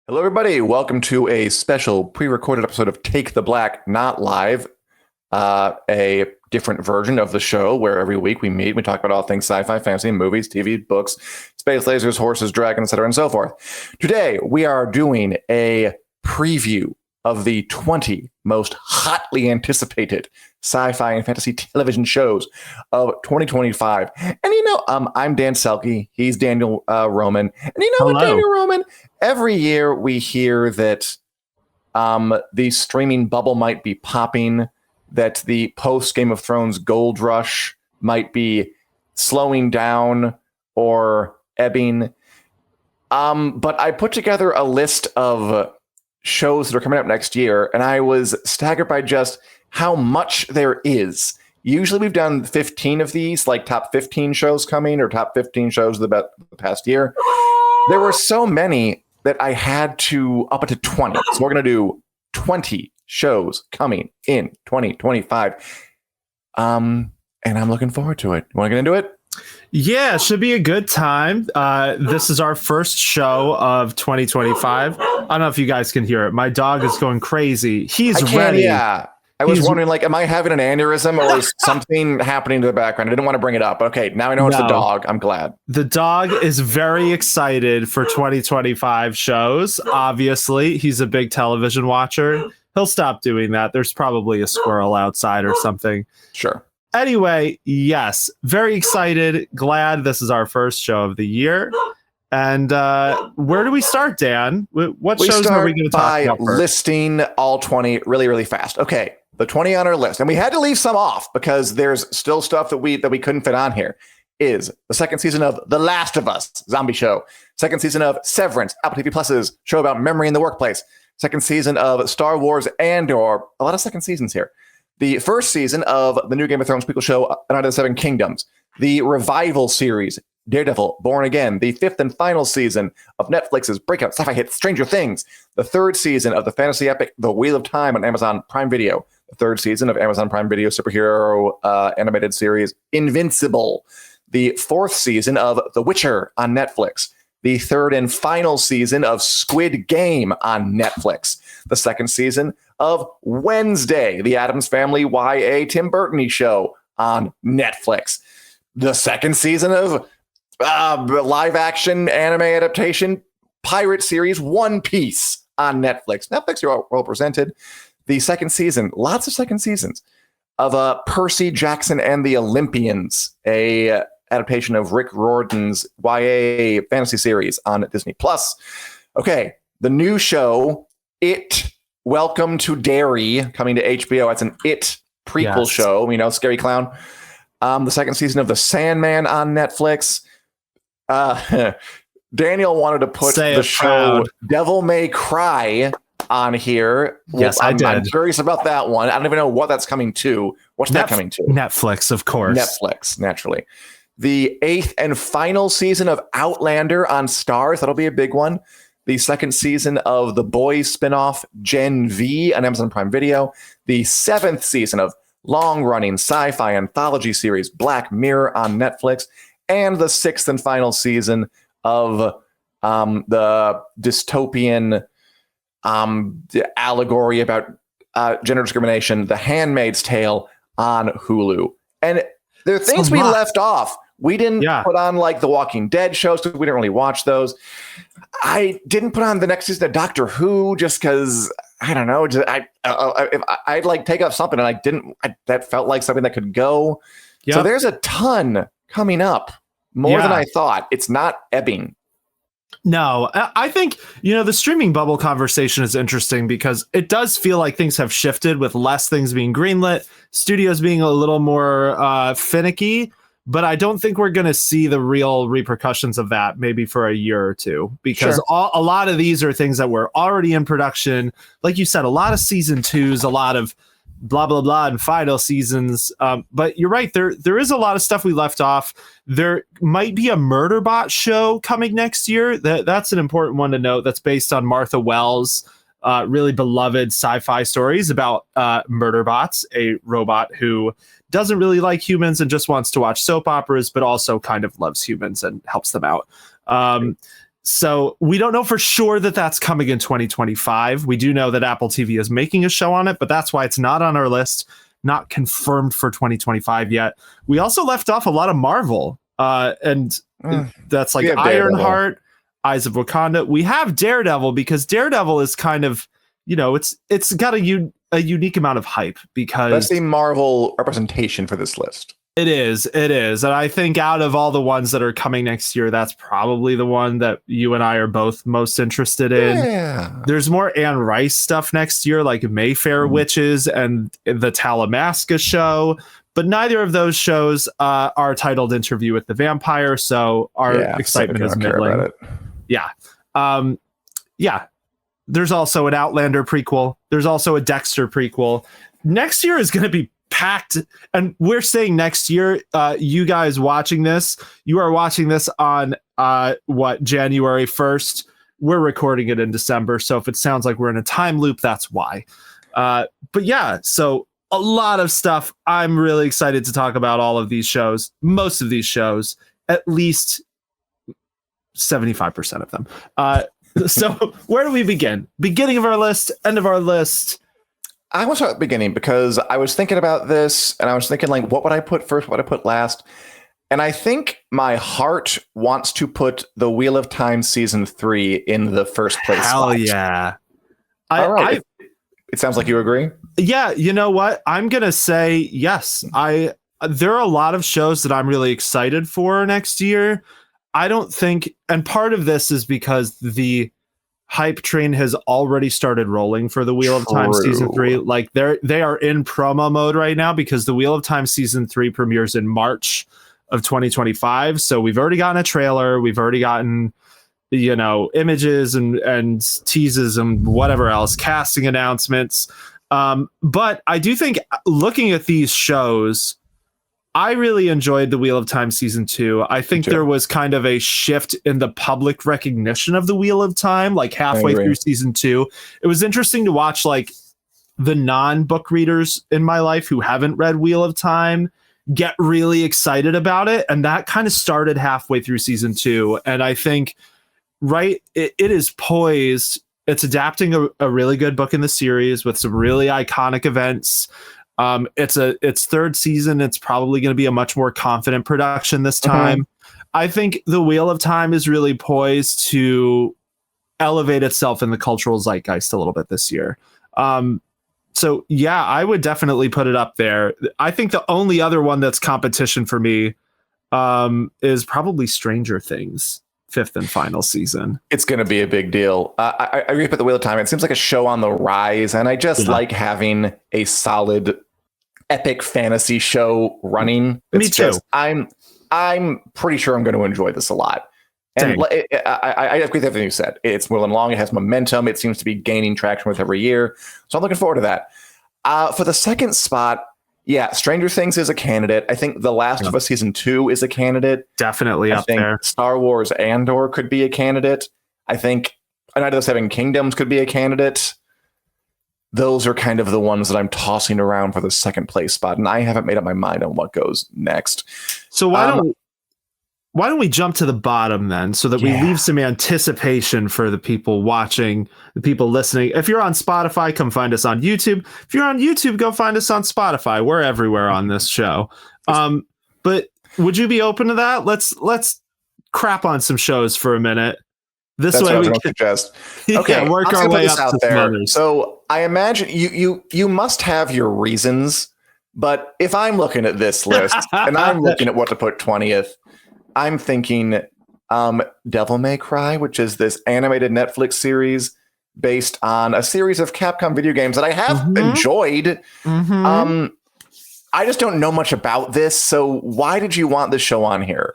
Hello, everybody. Welcome to a special pre-recorded episode of Take the Black, Not Live, a different version of the show where every week we meet, we talk about all things sci-fi, fantasy, movies, TV, books, space lasers, horses, dragons, etc., and so forth. Today, we are doing a preview of the 20 most hotly anticipated sci-fi and fantasy television shows of 2025. And I'm Dan Selcke. He's Daniel Roman. And you know what, Daniel Roman? Every year we hear that the streaming bubble might be popping, that the post-Game of Thrones gold rush might be slowing down or ebbing. But I put together a list of shows that are coming up next year, and I was staggered by just how much there is. Usually we've done 15 of these, like top 15 shows coming or top 15 shows of the past year. There were so many that I had to up it to 20. So we're going to do 20 shows coming in 2025. And I'm looking forward to it. You want to get into it? Yeah, it should be a good time. This is our first show of 2025. I don't know if you guys can hear it. My dog is going crazy. He's ready. Yeah. I was wondering, am I having an aneurysm or is something happening to the background? I didn't want to bring it up. Okay, now I know it's the dog. I'm glad. The dog is very excited for 2025 shows. Obviously, he's a big television watcher. He'll stop doing that. There's probably a squirrel outside or something. Sure. Anyway, yes, very excited. Glad this is our first show of the year. And where do we start, Dan? What shows are we going to talk about first? Listing all 20 really, really fast. Okay, the 20 on our list, and we had to leave some off because there's still stuff that we couldn't fit on here, is the second season of The Last of Us zombie show, second season of Severance, Apple TV Plus's show about memory in the workplace, second season of Star Wars Andor, a lot of second seasons here, the first season of the new Game of Thrones prequel show, Night of the Seven Kingdoms, the revival series, Daredevil, Born Again, the fifth and final season of Netflix's breakout sci-fi hit Stranger Things, the third season of the fantasy epic The Wheel of Time on Amazon Prime Video, the third season of Amazon Prime Video superhero animated series Invincible, the fourth season of The Witcher on Netflix, the third and final season of Squid Game on Netflix, the second season of Wednesday, the Addams Family YA Tim Burton show on Netflix, the second season of live action anime adaptation pirate series One Piece on Netflix. Netflix are well presented. The second season, lots of second seasons of Percy Jackson and the Olympians, a adaptation of Rick Riordan's YA fantasy series on Disney Plus. Okay, the new show, It, Welcome to Derry, coming to HBO. It's an It prequel show, Scary Clown. The second season of The Sandman on Netflix. Daniel wanted to put the show Devil May Cry on here. Yes, I did. I'm curious about that one. I don't even know what that's coming to. What's that coming to? Netflix, of course. Netflix, naturally. The eighth and final season of Outlander on STARZ. That'll be a big one. The second season of The Boys spinoff Gen V on Amazon Prime Video. The seventh season of long-running sci-fi anthology series Black Mirror on Netflix. And the sixth and final season of the dystopian allegory about gender discrimination, The Handmaid's Tale on Hulu. And there are things we left off. We didn't put on like the Walking Dead shows, so we didn't really watch those. I didn't put on the next season of Doctor Who just because, I don't know, I'd like take up something and I didn't, that felt like something that could go. Yep. So there's a ton coming up, more than I thought. It's not ebbing. No, I think, the streaming bubble conversation is interesting because it does feel like things have shifted with less things being greenlit, studios being a little more finicky, but I don't think we're going to see the real repercussions of that maybe for a year or two, because a lot of these are things that were already in production. Like you said, a lot of season twos, a lot of blah, blah, blah, and final seasons. But you're right. There is a lot of stuff we left off. There might be a Murderbot show coming next year. That's an important one to note. That's based on Martha Wells' really beloved sci-fi stories about Murderbots, a robot who doesn't really like humans and just wants to watch soap operas, but also kind of loves humans and helps them out. So we don't know for sure that that's coming in 2025. We do know that Apple TV is making a show on it, but that's why it's not on our list, not confirmed for 2025 yet. We also left off a lot of Marvel, and that's like Ironheart, Eyes of Wakanda. We have Daredevil because Daredevil is kind of, it's got a unique amount of hype because that's the Marvel representation for this list. It is. And I think out of all the ones that are coming next year, that's probably the one that you and I are both most interested in. Yeah. There's more Anne Rice stuff next year, like Mayfair Witches and the Talamasca show. But neither of those shows are titled Interview with the Vampire. So our excitement is middling. Yeah. There's also an Outlander prequel. There's also a Dexter prequel. Next year is going to be packed, and we're saying next year. You guys watching this, you are watching this on January 1st. We're recording it in December, so if it sounds like we're in a time loop, that's why. But yeah, so a lot of stuff. I'm really excited to talk about all of these shows, most of these shows, at least 75% of them. So where do we begin? Beginning of our list, end of our list. I want to start at the beginning because I was thinking about this and I was thinking, like, what would I put first? What would I put last? And I think my heart wants to put the Wheel of Time season 3 in the first place. Hell spot. Yeah. All right. It sounds like you agree. Yeah. You know what? I'm going to say yes. There are a lot of shows that I'm really excited for next year. I don't think, and part of this is because the hype train has already started rolling for the Wheel of Time season 3. Like they are in promo mode right now because the Wheel of Time season 3 premieres in March of 2025. So we've already gotten a trailer. We've already gotten, images and teases and whatever else, casting announcements. But I do think looking at these shows, I really enjoyed the Wheel of Time season 2. I think there was kind of a shift in the public recognition of the Wheel of Time, like halfway through season 2. It was interesting to watch like the non-book readers in my life who haven't read Wheel of Time get really excited about it. And that kind of started halfway through season 2. And I think, it is poised. It's adapting a really good book in the series with some really iconic events. It's third season. It's probably going to be a much more confident production this time. I think the Wheel of Time is really poised to elevate itself in the cultural zeitgeist a little bit this year. So yeah, I would definitely put it up there. I think the only other one that's competition for me is probably Stranger Things. 5th and final season. It's going to be a big deal. I agree with the Wheel of Time. It seems like a show on the rise, and I just like having a solid epic fantasy show running. Me too. I'm pretty sure I'm going to enjoy this a lot. And I agree with everything you said. It's moving along. It has momentum. It seems to be gaining traction with every year. So I'm looking forward to that. For the second spot, Stranger Things is a candidate. I think The Last of Us season 2 is a candidate. Definitely up there. Star Wars Andor could be a candidate. I think A Night of the Seven Kingdoms could be a candidate. Those are kind of the ones that I'm tossing around for the second place spot, and I haven't made up my mind on what goes next. So why don't we jump to the bottom then, so that we leave some anticipation for the people watching, the people listening. If you're on Spotify, come find us on YouTube. If you're on YouTube, go find us on Spotify. We're everywhere on this show. But would you be open to that? Let's crap on some shows for a minute. That's way we can suggest. Okay, work our way up to there. So I imagine you must have your reasons, but if I'm looking at this list and I'm looking at what to put 20th, I'm thinking Devil May Cry, which is this animated Netflix series based on a series of Capcom video games that I have enjoyed. I just don't know much about this. So why did you want this show on here?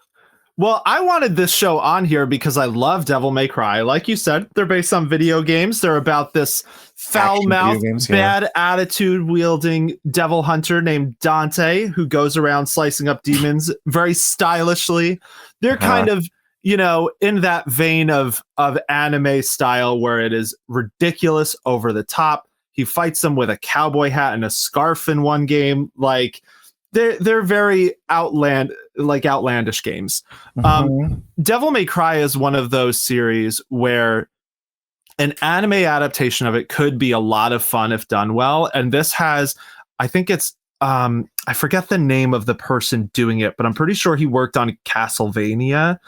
Well, I wanted this show on here because I love Devil May Cry. Like you said, they're based on video games. They're about this foul-mouthed, bad attitude-wielding devil hunter named Dante who goes around slicing up demons very stylishly. They're kind of, in that vein of anime style where it is ridiculous, over the top. He fights them with a cowboy hat and a scarf in one game. Like, they're very Outlander. like outlandish games. Mhm. Devil May Cry is one of those series where an anime adaptation of it could be a lot of fun if done well. And this has, I think it's, I forget the name of the person doing it, but I'm pretty sure he worked on Castlevania.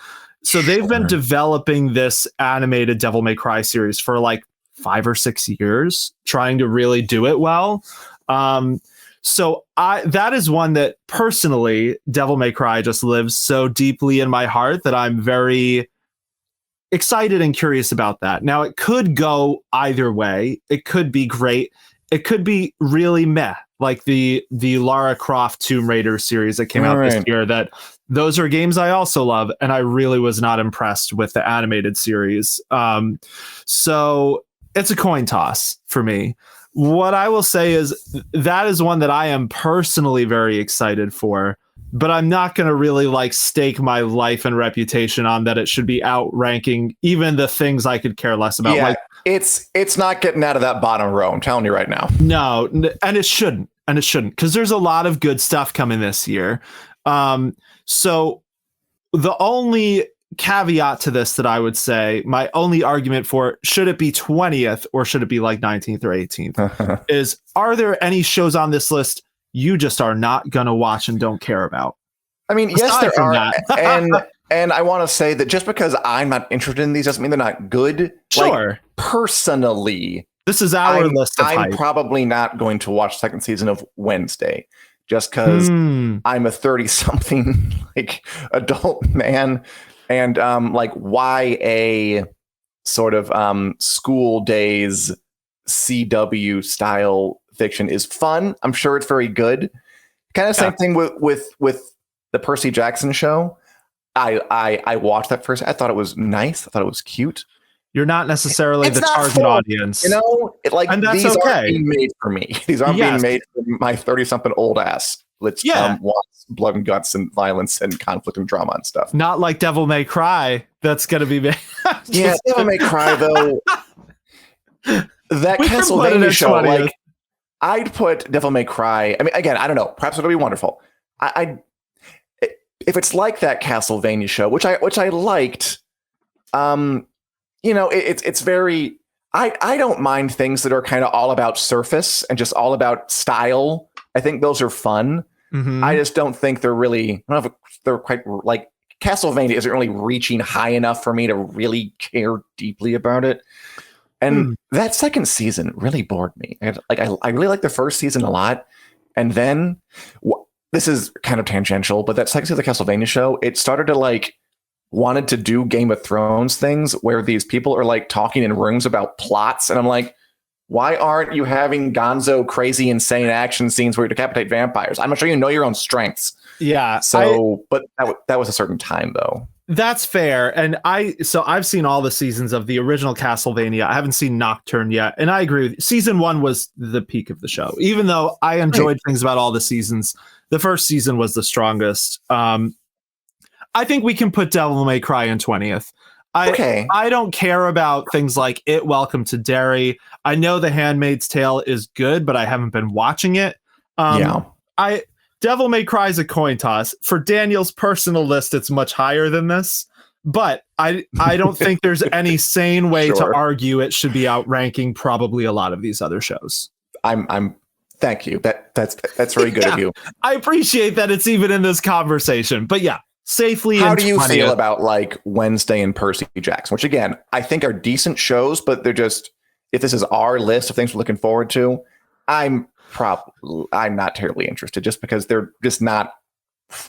So they've been developing this animated Devil May Cry series for like 5 or 6 years, trying to really do it well. So that is one that personally, Devil May Cry just lives so deeply in my heart that I'm very excited and curious about that. Now, it could go either way. It could be great. It could be really meh, like the Lara Croft Tomb Raider series that came out this year. That those are games I also love, and I really was not impressed with the animated series. So it's a coin toss for me. What I will say is that is one that I am personally very excited for, but I'm not going to really like stake my life and reputation on that it should be outranking even the things I could care less about. Yeah, like it's not getting out of that bottom row. I'm telling you right now. No, and it shouldn't, because there's a lot of good stuff coming this year. So the only caveat to this that I would say, my only argument for should it be 20th or should it be like 19th or 18th is, are there any shows on this list you just are not going to watch and don't care about? I mean, yes, there are. And I want to say that just because I'm not interested in these doesn't mean they're not good. Sure. Like, personally, this is our list of I'm hype. Probably not going to watch second season of Wednesday just because I'm a 30-something like adult man. And like YA sort of school days CW style fiction is fun. I'm sure it's very good. Kind of same thing with the Percy Jackson show. I watched that first. I thought it was nice. I thought it was cute. You're not necessarily the target audience, you know. And that's these aren't being made for me. These aren't being made for my 30-something old ass. Let's watch blood and guts and violence and conflict and drama and stuff. Not like Devil May Cry. That's gonna be made. Yeah, Devil May Cry though. That Castlevania show, like, I'd put Devil May Cry. I mean, again, I don't know. Perhaps it'll be wonderful. If it's like that Castlevania show, which I liked, you know, it's very. I don't mind things that are kind of all about surface and just all about style. I think those are fun. Mm-hmm. I just don't think they're really. I don't know if they're quite like Castlevania isn't really reaching high enough for me to really care deeply about it. And that second season really bored me. I really liked the first season a lot, and then this is kind of tangential, but that second season of the Castlevania show, it started to like wanted to do Game of Thrones things where these people are like talking in rooms about plots, and I'm like, why aren't you having gonzo, crazy, insane action scenes where you decapitate vampires? I'm not sure you know your own strengths. Yeah. So, but that was a certain time though. That's fair. And I've seen all the seasons of the original Castlevania. I haven't seen Nocturne yet. And I agree with you. Season 1 was the peak of the show. Even though I enjoyed things about all the seasons, the first season was the strongest. I think we can put Devil May Cry in 20th. I don't care about things like It, Welcome to Derry. I know The Handmaid's Tale is good, but I haven't been watching it. Devil May Cry is a coin toss. For Daniel's personal list, it's much higher than this. But I don't think there's any sane way to argue it should be outranking probably a lot of these other shows. Thank you. That's very good of you. I appreciate that it's even in this conversation. But yeah, safely. How do you feel about like Wednesday and Percy Jackson, which again I think are decent shows, but they're just, if this is our list of things we're looking forward to, I'm not terribly interested just because they're just not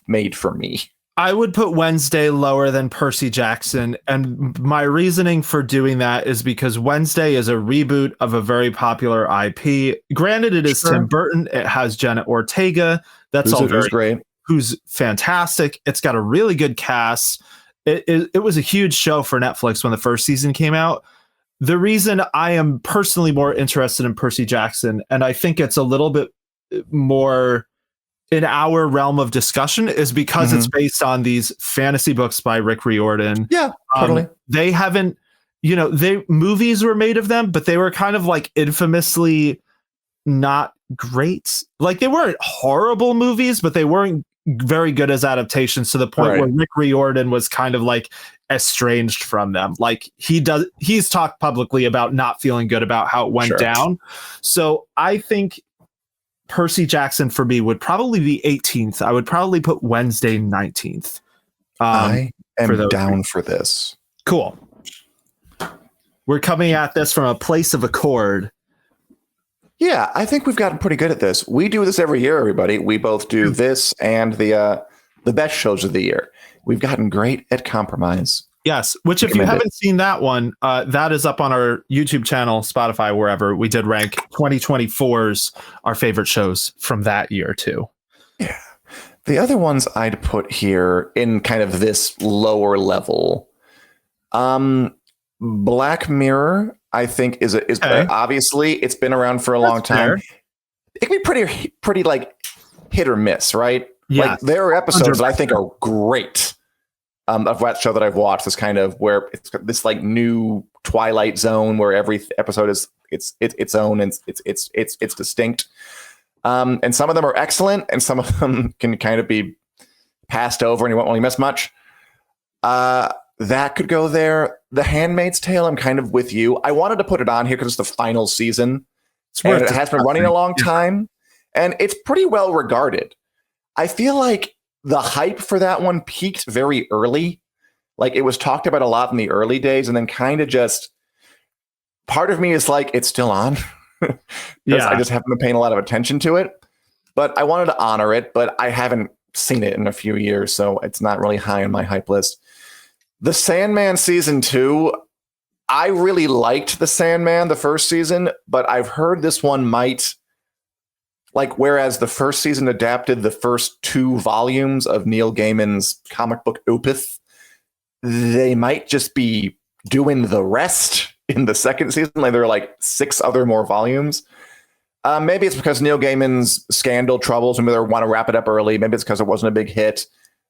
made for me. I would put Wednesday lower than Percy Jackson. And my reasoning for doing that is because Wednesday is a reboot of a very popular IP. Granted, it is Tim Burton. It has Jenna Ortega. That's all very great. Who's fantastic. It's got a really good cast. It was a huge show for Netflix when the first season came out. The reason I am personally more interested in Percy Jackson, and I think it's a little bit more in our realm of discussion, is because it's based on these fantasy books by Rick Riordan. Yeah, totally. They haven't, movies were made of them, but they were kind of like infamously not great. Like, they weren't horrible movies, but they weren't very good as adaptations, to the point Right. where Rick Riordan was kind of like estranged from them. Like he's talked publicly about not feeling good about how it went Sure. down. So I think Percy Jackson for me would probably be 18th. I would probably put Wednesday 19th. I for am those down for this. Cool. We're coming at this from a place of accord. Yeah, I think we've gotten pretty good at this. We do this every year, everybody. We both do this and the best shows of the year. We've gotten great at compromise. Yes, which if you haven't seen that one, that is up on our YouTube channel, Spotify, wherever. We did rank 2024's our favorite shows from that year too. Yeah. The other ones I'd put here in kind of this lower level. Black Mirror, I think is Okay. obviously it's been around for a long time. Fair. It can be pretty like hit or miss, right? Yeah. Like there are episodes that I think are great. Of that show that I've watched is kind of where it's this like new Twilight Zone where every episode is its own and it's distinct. And some of them are excellent, and some of them can kind of be passed over, and you won't really miss much. That could go there. The Handmaid's Tale, I'm kind of with you. I wanted to put it on here because it's the final season, and it has been running a long time, and it's pretty well regarded. I feel like the hype for that one peaked very early. Like it was talked about a lot in the early days, and then kind of just part of me is like, it's still on. Yeah, I just haven't been paying a lot of attention to it, but I wanted to honor it, but I haven't seen it in a few years, so it's not really high on my hype list. The Sandman season 2, I really liked the Sandman the first season, but I've heard this one might, like, whereas the first season adapted the first 2 volumes of Neil Gaiman's comic book opus, they might just be doing the rest in the second season. Like there are like 6 other more volumes. Maybe it's because Neil Gaiman's scandal troubles and they want to wrap it up early. Maybe it's because it wasn't a big hit.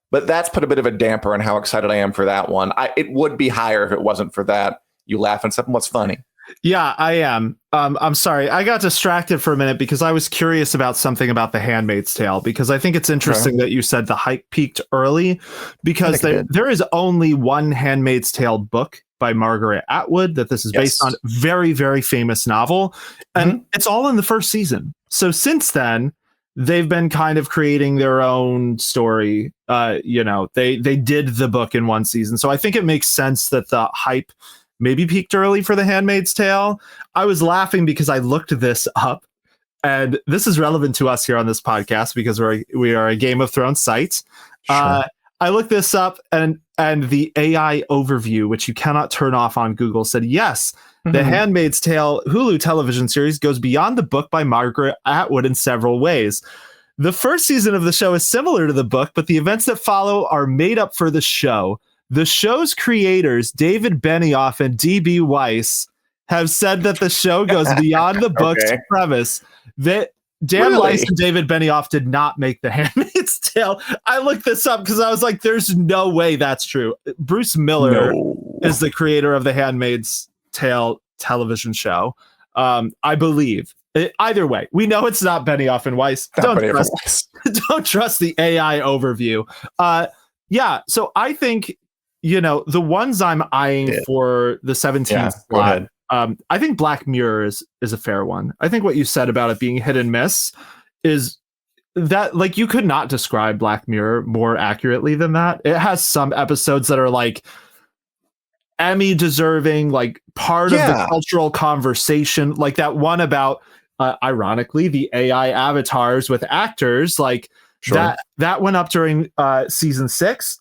But that's put a bit of a damper on how excited I am for that one. It would be higher if it wasn't for that. You laugh and something. What's funny? Yeah, I am. I'm sorry. I got distracted for a minute because I was curious about something about The Handmaid's Tale, because I think it's interesting that you said the hype peaked early, because there is only one Handmaid's Tale book by Margaret Atwood that this is based on. Very, very famous novel. And it's all in the first season. So since then, they've been kind of creating their own story. They did the book in one season. So I think it makes sense that the hype maybe peaked early for The Handmaid's Tale. I was laughing because I looked this up, and this is relevant to us here on this podcast because we are a Game of Thrones site. Sure. I looked this up, and the AI overview, which you cannot turn off on Google, said, yes, The Handmaid's Tale Hulu television series goes beyond the book by Margaret Atwood in several ways. The first season of the show is similar to the book, but the events that follow are made up for the show. The show's creators, David Benioff and D.B. Weiss, have said that the show goes beyond the book's premise. That Dan Weiss and David Benioff did not make The Handmaid's Tale. I looked this up because I was like, there's no way that's true. Bruce Miller is the creator of The Handmaid's Tale television show. I believe. Either way, we know it's not Benioff and Weiss. Don't trust the AI overview. So I think, the ones I'm eyeing for the 17th slot, I think Black Mirror is a fair one. I think what you said about it being hit and miss is that, like, you could not describe Black Mirror more accurately than that. It has some episodes that are like Emmy deserving, like part of the cultural conversation, like that one about ironically the AI avatars with actors, like that went up during season 6.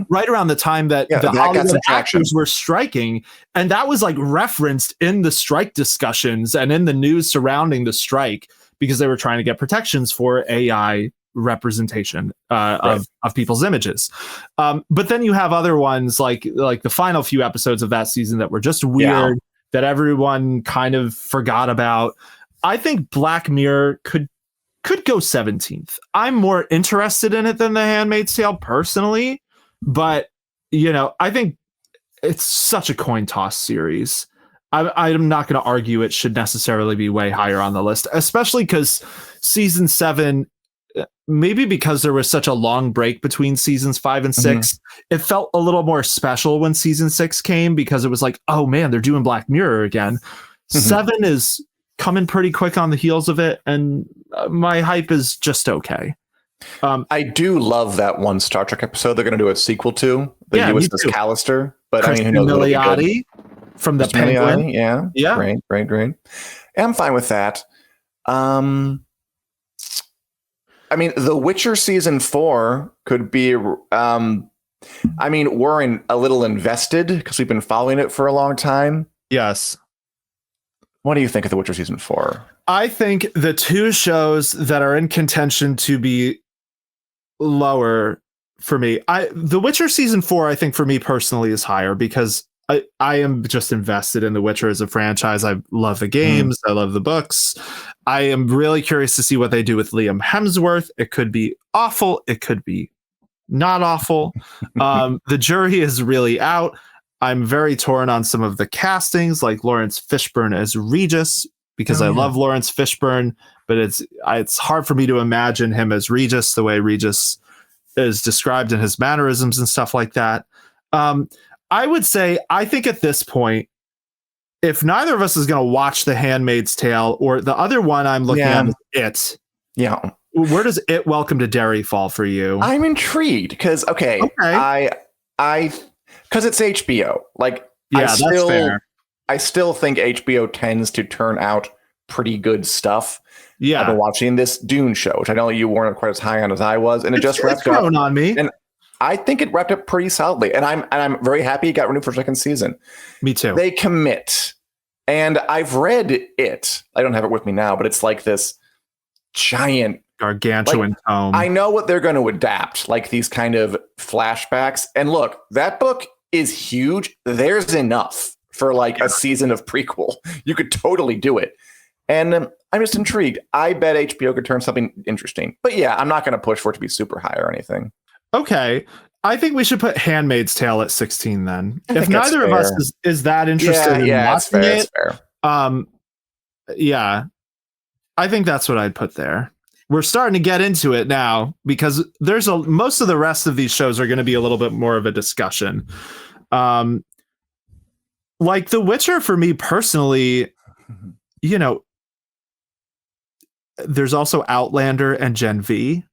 Right around the time that the Hollywood actors were striking. And that was like referenced in the strike discussions and in the news surrounding the strike, because they were trying to get protections for AI representation of people's images. But then you have other ones like the final few episodes of that season that were just weird, that everyone kind of forgot about. I think Black Mirror could go 17th. I'm more interested in it than The Handmaid's Tale personally. But, I think it's such a coin toss series. I'm not going to argue it should necessarily be way higher on the list, especially because season 7, maybe because there was such a long break between seasons 5 and 6, it felt a little more special when season 6 came, because it was like, oh man, they're doing Black Mirror again. 7 is coming pretty quick on the heels of it, and my hype is just okay. I do love that one Star Trek episode they're going to do a sequel to, the USS Callister. But Chris I mean, who knows? Milioti from the Penguin. Yeah. Great. I'm fine with that. I mean, The Witcher season 4 could be. I mean, we're a little invested because we've been following it for a long time. Yes. What do you think of The Witcher season 4? I think the two shows that are in contention to be lower for me, The Witcher season 4, I think for me personally is higher, because I am just invested in The Witcher as a franchise. I love the games. I love the books. I am really curious to see what they do with Liam Hemsworth. It could be awful. It could be not awful. The jury is really out. I'm very torn on some of the castings, like Lawrence Fishburne as Regis, because I love Lawrence Fishburne, but it's hard for me to imagine him as Regis the way Regis is described in his mannerisms and stuff like that. I would say, I think at this point, if neither of us is going to watch The Handmaid's Tale, or the other one I'm looking at is It. Yeah. Where does It Welcome to Derry fall for you? I'm intrigued because, I because it's HBO. Like, that's fair. I still think HBO tends to turn out pretty good stuff. Yeah. I've been watching this Dune show, which I know you weren't quite as high on as I was, and it just wrapped up on me. And I think it wrapped up pretty solidly, and I'm very happy it got renewed for a second season. Me too. They commit, and I've read it. I don't have it with me now, but it's like this giant, gargantuan tome. I know what they're going to adapt, like these kind of flashbacks. And look, that book is huge. There's enough for like a season of prequel. You could totally do it. And I'm just intrigued. I bet HBO could turn something interesting. But yeah, I'm not going to push for it to be super high or anything. Okay. I think we should put Handmaid's Tale at 16 then. If neither of us is that interested in watching it, yeah, I think that's what I'd put there. We're starting to get into it now, because there's most of the rest of these shows are going to be a little bit more of a discussion. Like The Witcher, for me personally, there's also Outlander and Gen V.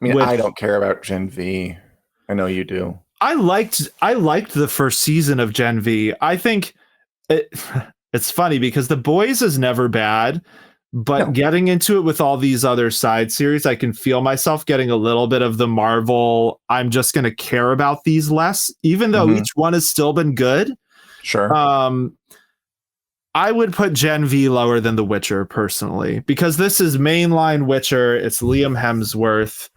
I mean, I don't care about Gen V. I know you do. I liked the first season of Gen V. I think it's funny because The Boys is never bad, but getting into it with all these other side series, I can feel myself getting a little bit of the Marvel, I'm just going to care about these less, even though each one has still been good. Sure. I would put Gen V lower than The Witcher personally, because this is mainline Witcher. It's Liam Hemsworth,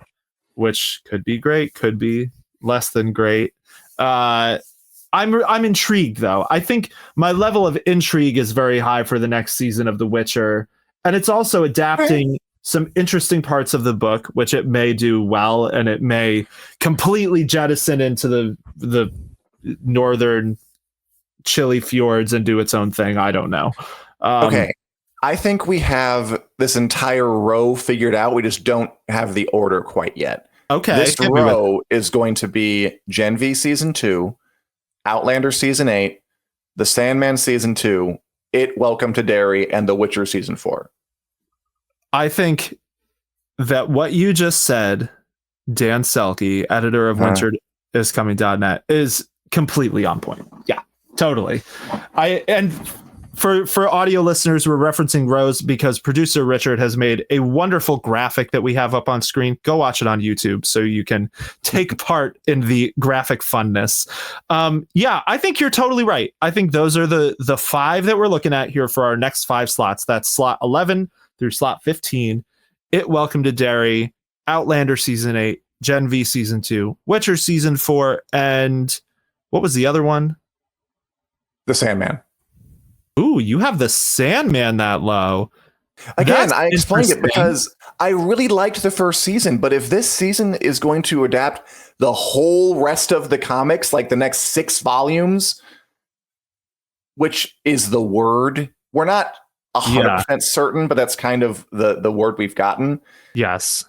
which could be great, could be less than great. I'm intrigued though. I think my level of intrigue is very high for the next season of The Witcher, and it's also adapting some interesting parts of the book, which it may do well, and it may completely jettison into the northern chilly fjords and do its own thing. I don't know. Okay. I think we have this entire row figured out. We just don't have the order quite yet. Okay. This row is going to be Gen V season 2, Outlander season 8, The Sandman season 2, It Welcome to Derry, and The Witcher season 4. I think that what you just said, Dan Selcke, editor of winteriscoming.net, is completely on point. Yeah. Totally. And for audio listeners, we're referencing rows because producer Richard has made a wonderful graphic that we have up on screen. Go watch it on YouTube so you can take part in the graphic funness. I think you're totally right. I think those are the 5 that we're looking at here for our next 5 slots. That's slot 11 through slot 15. It Welcome to Derry, Outlander season 8, Gen V season 2, Witcher season 4, and what was the other one? The Sandman. Ooh, you have The Sandman that low. Again, I explained it because I really liked the first season, but if this season is going to adapt the whole rest of the comics, like the next 6 volumes, which is the word, we're not 100% certain, but that's kind of the word we've gotten. Yes.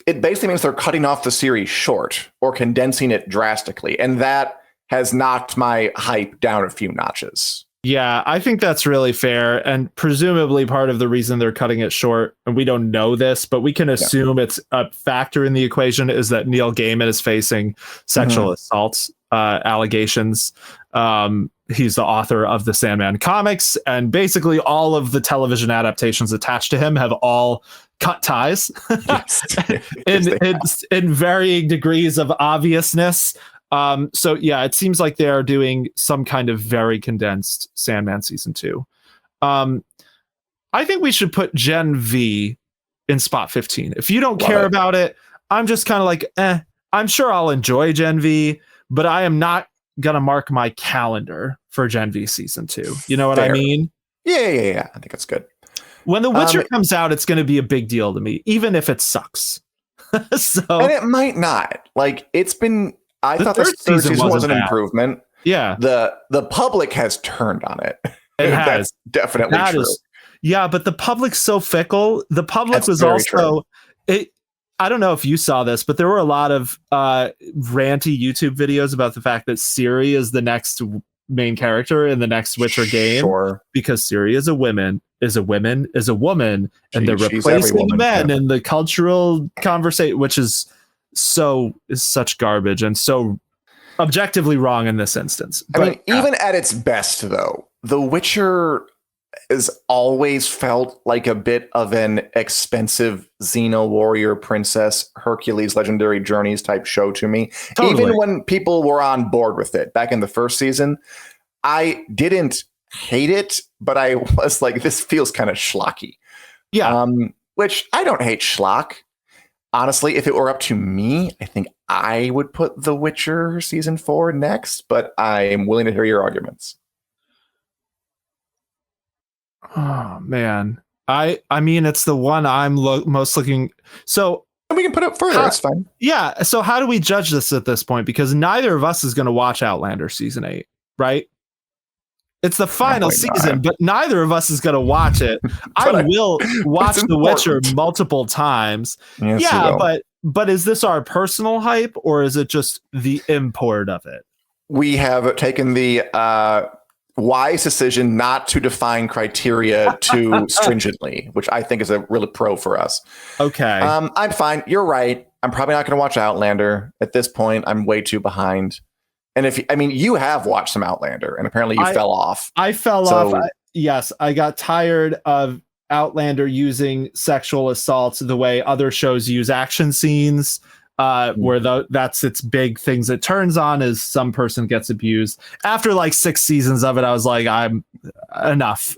It basically means they're cutting off the series short or condensing it drastically, and that has knocked my hype down a few notches. Yeah, I think that's really fair. And presumably part of the reason they're cutting it short, and we don't know this, but we can assume it's a factor in the equation, is that Neil Gaiman is facing sexual assault allegations. He's the author of the Sandman comics, and basically all of the television adaptations attached to him have all cut ties in varying degrees of obviousness. So yeah, it seems like they are doing some kind of very condensed Sandman season 2. I think we should put Gen V in spot 15. If you don't care about it, I'm just kind of like, I'm sure I'll enjoy Gen V, but I am not gonna mark my calendar for Gen V season 2. You know what I mean? Yeah. I think that's good. When The Witcher comes out, it's going to be a big deal to me, even if it sucks. And it might not. Like, it's been. I thought the third season was an improvement. Yeah. The public has turned on it. It has. That's definitely true. Yeah, but the public's so fickle. The public was also I don't know if you saw this, but there were a lot of ranty YouTube videos about the fact that Ciri is the next main character in the next Witcher game. Because Ciri is a woman, and they're replacing men in the cultural conversation, which is such garbage and so objectively wrong in this instance. I mean, even at its best, though, The Witcher has always felt like a bit of an expensive Xena warrior princess Hercules legendary journeys type show to me. Totally. Even when people were on board with it back in the first season, I didn't hate it, but I was like, this feels kind of schlocky. Yeah. Which I don't hate schlock. Honestly, if it were up to me, I think I would put The Witcher season 4 next, but I'm willing to hear your arguments. Oh man, I mean, it's the one I'm most looking. So we can put it further. That's fine. Yeah. So how do we judge this at this point? Because neither of us is going to watch Outlander season 8, right? It's the final season, but neither of us is going to watch it. I will watch The Witcher multiple times. Yes, yeah, but is this our personal hype, or is it just the import of it? We have taken the wise decision not to define criteria too stringently, which I think is a really pro for us. Okay. I'm fine. You're right. I'm probably not going to watch Outlander at this point. I'm way too behind. And you have watched some Outlander, and apparently you fell off. I fell off. Yes, I got tired of Outlander using sexual assaults the way other shows use action scenes, where that's its big things it turns on is some person gets abused. After like 6 seasons of it, I was like, I'm enough.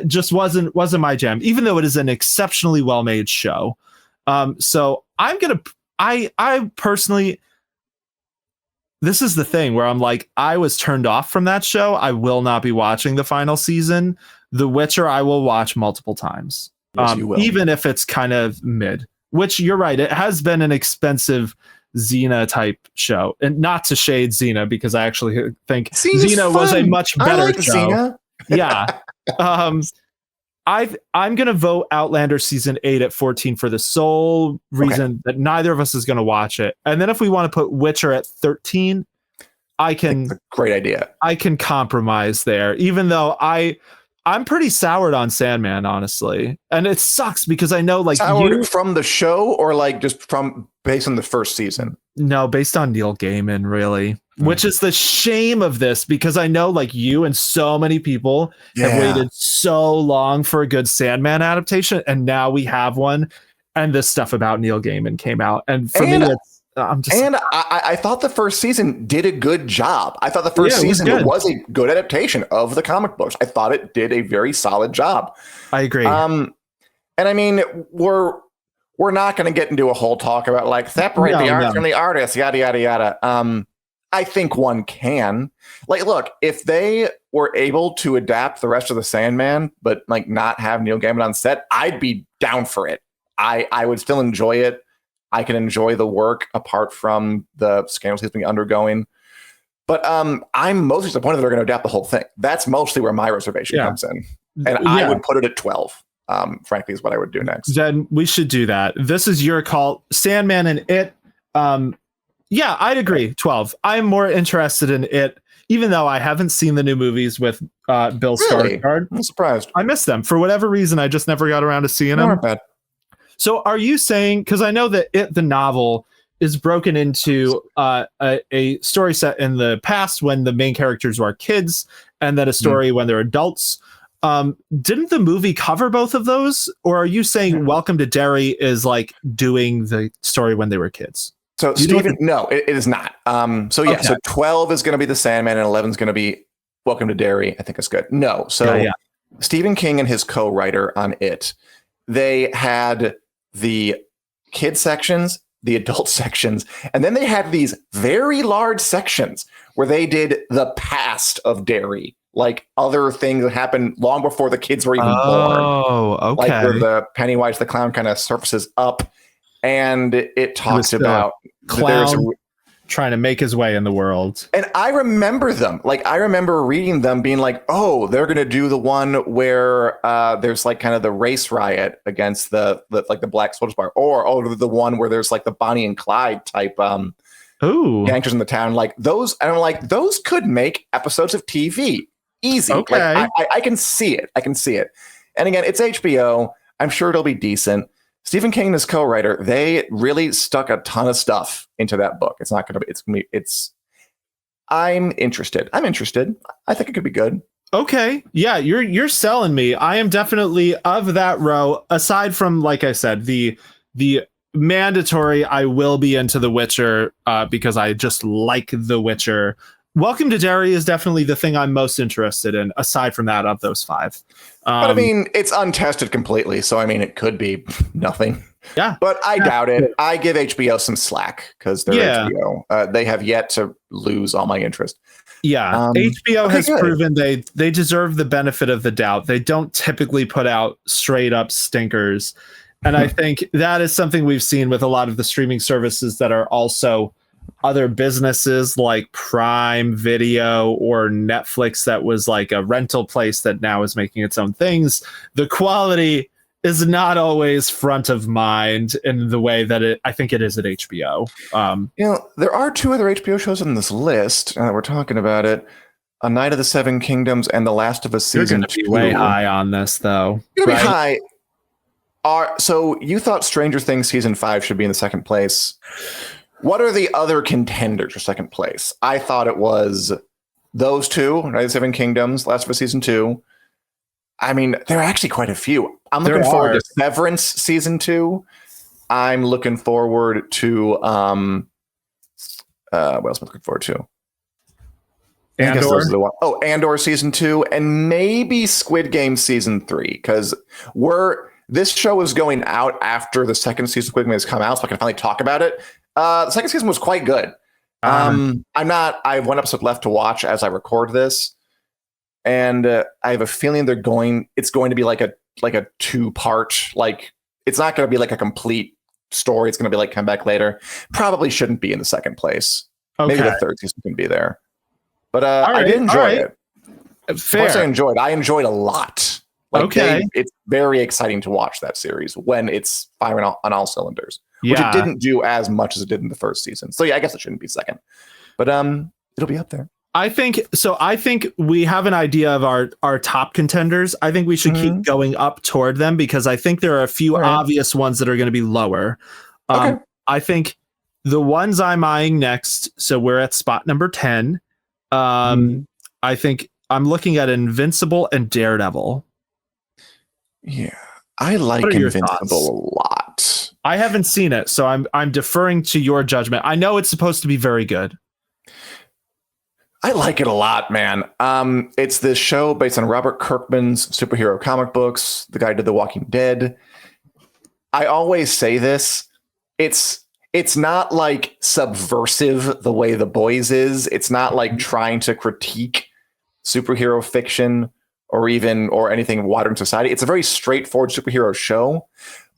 Just wasn't my jam, even though it is an exceptionally well-made show. So I personally. This is the thing where I'm like, I was turned off from that show. I will not be watching the final season. The Witcher, I will watch multiple times, even if it's kind of mid, which you're right. It has been an expensive Xena type show, and not to shade Xena, because I actually think Xena was a much better show. Xena. Yeah. I'm going to vote Outlander season 8 at 14 for the sole reason that neither of us is going to watch it. And then if we want to put Witcher at 13, That's a great idea. I can compromise there, even though I'm pretty soured on Sandman, honestly. And it sucks because I know like soured from the show, or like just from based on the first season? No, based on Neil Gaiman, really. Which is the shame of this, because I know like you and so many people have waited so long for a good Sandman adaptation, and now we have one, and this stuff about Neil Gaiman came out, and for me I thought the first season did a good job. I thought the first season was a good adaptation of the comic books. I thought it did a very solid job. I agree. And I mean, we're not going to get into a whole talk about like separate the art from the artist, yada yada yada. I think one can. Like, look, if they were able to adapt the rest of the Sandman, but like not have Neil Gaiman on set, I'd be down for it. I would still enjoy it. I can enjoy the work apart from the scandals he's been undergoing. But I'm mostly disappointed they're going to adapt the whole thing. That's mostly where my reservation comes in. And I would put it at 12, frankly, is what I would do next. Then we should do that. This is your call. Sandman and It. Yeah, I'd agree. 12. I'm more interested in It, even though I haven't seen the new movies with Bill Skarsgård. I'm surprised. I missed them. For whatever reason, I just never got around to seeing them. Not bad. So are you saying, because I know that It, the novel, is broken into a story set in the past when the main characters were kids, and then a story when they're adults. Didn't the movie cover both of those? Or are you saying Welcome to Derry is like doing the story when they were kids? So Stephen, no, it is not. So 12 is going to be the Sandman and 11 is going to be Welcome to Derry. I think it's good. No. So Stephen King and his co-writer on It, they had the kid sections, the adult sections, and then they had these very large sections where they did the past of Derry, like other things that happened long before the kids were even born. Oh, okay. Like where the Pennywise the clown kind of surfaces up, and it talks about clown trying to make his way in the world. And I remember them. Like, I remember reading them being like, oh, they're going to do the one where there's like kind of the race riot against the Black Soldiers Bar, or the one where there's like the Bonnie and Clyde type gangsters in the town. Like those, and I'm like, those could make episodes of TV easy. Okay. Like, I can see it. I can see it. And again, it's HBO. I'm sure it'll be decent. Stephen King and his co-writer, they really stuck a ton of stuff into that book. It's not going to be, I'm interested. I think it could be good. Okay. Yeah, you're selling me. I am definitely of that row. Aside from, like I said, the mandatory, I will be into The Witcher because I just like The Witcher. Welcome to Derry is definitely the thing I'm most interested in, aside from that, of those 5. But I mean, it's untested completely, so I mean, it could be nothing. Yeah. But I doubt it. I give HBO some slack because they're HBO. They have yet to lose all my interest. Yeah. HBO has proven they deserve the benefit of the doubt. They don't typically put out straight up stinkers. And I think that is something we've seen with a lot of the streaming services that are also other businesses like Prime Video or Netflix, that was like a rental place that now is making its own things. The quality is not always front of mind in the way that I think it is at HBO. There are 2 other HBO shows on this list. We're talking about it. A Night of the Seven Kingdoms and The Last of Us season 2. You're going to be way high on this, though. You're going to be high. So you thought Stranger Things season 5 should be in the second place. What are the other contenders for second place? I thought it was those 2, Night of the Seven Kingdoms, Last of Us season 2. I mean, there are actually quite a few. I'm looking forward to Severance season 2. I'm looking forward to what else am I looking forward to? Andor. Andor season 2, and maybe Squid Game season 3, because this show is going out after the second season of Squid Game has come out, so I can finally talk about it. The second season was quite good. I have one episode left to watch as I record this, and I have a feeling it's going to be like a 2-part, like it's not going to be like a complete story. It's going to be like Come Back Later. Probably shouldn't be in the second place. Okay. Maybe the third season can be there. But I did enjoy it. Fair. I enjoyed a lot. It's very exciting to watch that series when it's firing on all cylinders. Which it didn't do as much as it did in the first season. So yeah, I guess it shouldn't be second. But it'll be up there. I think we have an idea of our top contenders. I think we should keep going up toward them because I think there are a few obvious ones that are going to be lower. I think the ones I'm eyeing next, so we're at spot number 10. I think I'm looking at Invincible and Daredevil. Yeah. I like Invincible a lot. I haven't seen it, so I'm deferring to your judgment. I know it's supposed to be very good. I like it a lot, man. It's this show based on Robert Kirkman's superhero comic books. The guy did The Walking Dead. I always say this. It's not like subversive the way The Boys is. It's not like trying to critique superhero fiction or anything modern society. It's a very straightforward superhero show,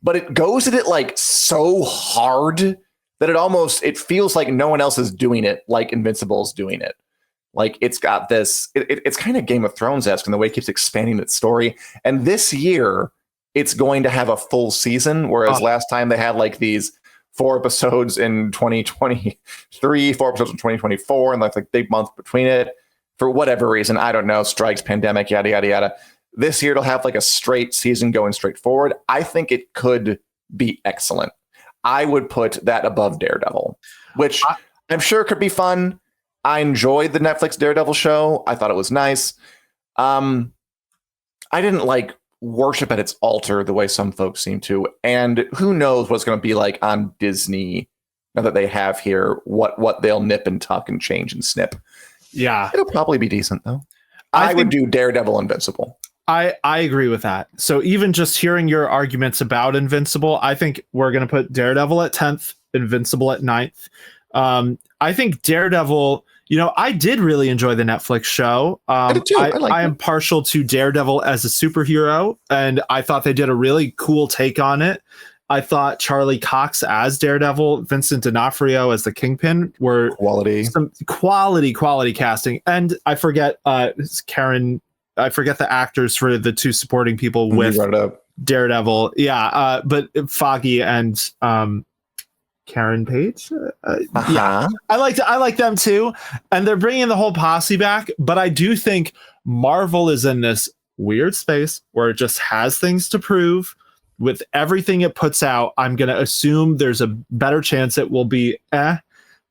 but it goes at it like so hard that it feels like no one else is doing it like Invincible's doing it. Like it's got this, it's kind of Game of Thrones-esque in the way it keeps expanding its story. And this year, it's going to have a full season, whereas last time they had like these 4 episodes in 2023, 4 episodes in 2024, and like big month between it. For whatever reason, I don't know, strikes, pandemic, yada, yada, yada. This year, it'll have like a straight season going straight forward. I think it could be excellent. I would put that above Daredevil, which I'm sure could be fun. I enjoyed the Netflix Daredevil show. I thought it was nice. I didn't like worship at its altar the way some folks seem to. And who knows what's going to be like on Disney now that they have here, what they'll nip and tuck and change and snip. Yeah. It'll probably be decent, though. I would do Daredevil Invincible. I agree with that. So even just hearing your arguments about Invincible, I think we're going to put Daredevil at 10th, Invincible at 9th. I think Daredevil, I did really enjoy the Netflix show. I did too. I am partial to Daredevil as a superhero, and I thought they did a really cool take on it. I thought Charlie Cox as Daredevil, Vincent D'Onofrio as the Kingpin were some quality casting. And I forget Karen. I forget the actors for the 2 supporting people with Daredevil. Yeah, but Foggy and Karen Page. Yeah, I like them too, and they're bringing the whole posse back. But I do think Marvel is in this weird space where it just has things to prove. With everything it puts out, I'm going to assume there's a better chance it will be than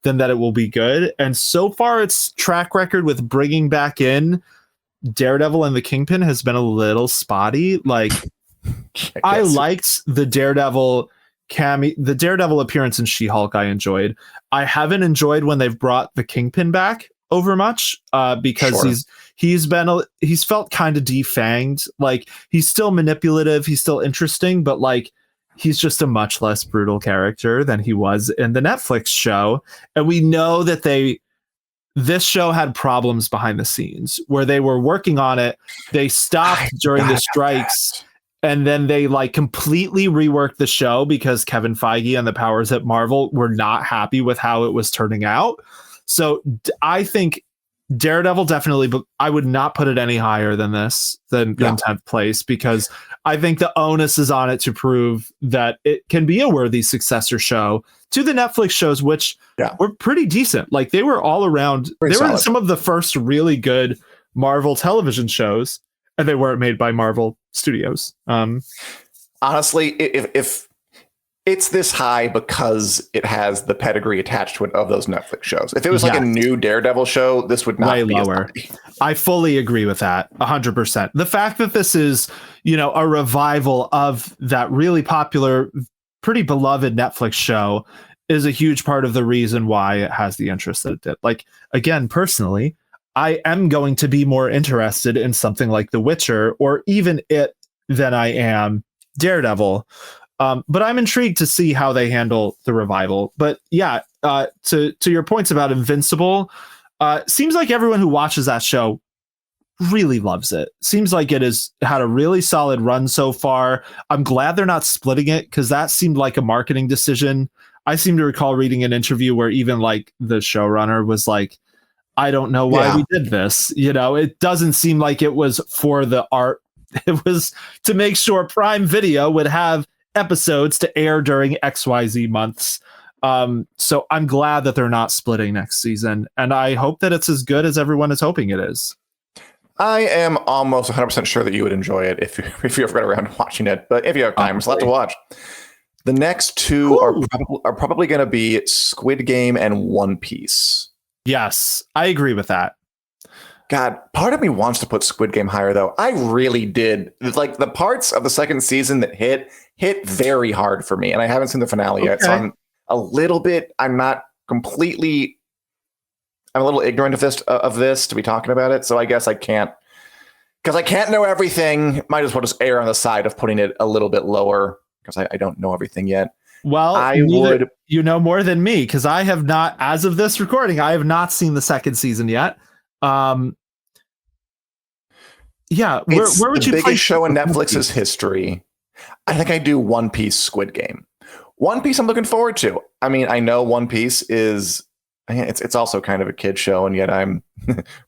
that it will be good. And so far, its track record with bringing back in Daredevil and the Kingpin has been a little spotty. Like, I liked the Daredevil appearance in She-Hulk. I enjoyed. I haven't enjoyed when they've brought the Kingpin back over much because he's felt kind of defanged. Like, he's still manipulative, he's still interesting, but like he's just a much less brutal character than he was in the Netflix show. And we know that this show had problems behind the scenes where they were working on it. They stopped during the strikes. And then they like completely reworked the show because Kevin Feige and the powers at Marvel were not happy with how it was turning out. So I think Daredevil definitely, but I would not put it any higher than this, than 10th place, because I think the onus is on it to prove that it can be a worthy successor show to the Netflix shows, which were pretty decent. Like, they were all around. They were some of the first really good Marvel television shows, and they weren't made by Marvel Studios. Honestly, if it's this high because it has the pedigree attached to it of those Netflix shows. If it was like a new Daredevil show, this would not be lower. I fully agree with that. 100%. The fact that this is, a revival of that really popular, pretty beloved Netflix show is a huge part of the reason why it has the interest that it did. Like, again, personally, I am going to be more interested in something like The Witcher or even it than I am Daredevil. But I'm intrigued to see how they handle the revival. But yeah, to your points about Invincible, seems like everyone who watches that show really loves it. Seems like it has had a really solid run so far. I'm glad they're not splitting it, because that seemed like a marketing decision. I seem to recall reading an interview where even like the showrunner was like, I don't know why we did this. It doesn't seem like it was for the art. It was to make sure Prime Video would have episodes to air during XYZ months. So I'm glad that they're not splitting next season, and I hope that it's as good as everyone is hoping it is. I am almost 100% sure that you would enjoy it if you ever got around to watching it, but if you have time, there's a lot to watch. The next two are probably going to be Squid Game and One Piece. Yes, I agree with that. God, part of me wants to put Squid Game higher, though. I really did. Like, the parts of the second season that hit very hard for me, and I haven't seen the finale yet, so I'm a little ignorant of this to be talking about it, so I guess I can't, because I can't know everything. Might as well just err on the side of putting it a little bit lower, because I don't know everything yet. Well, you know more than me, because I have not, as of this recording, I have not seen the second season yet. Yeah, where would you? The biggest show in Netflix's history. I think I do One Piece, Squid Game. One Piece, I'm looking forward to. I mean, I know One Piece is it's also kind of a kid show, and yet I'm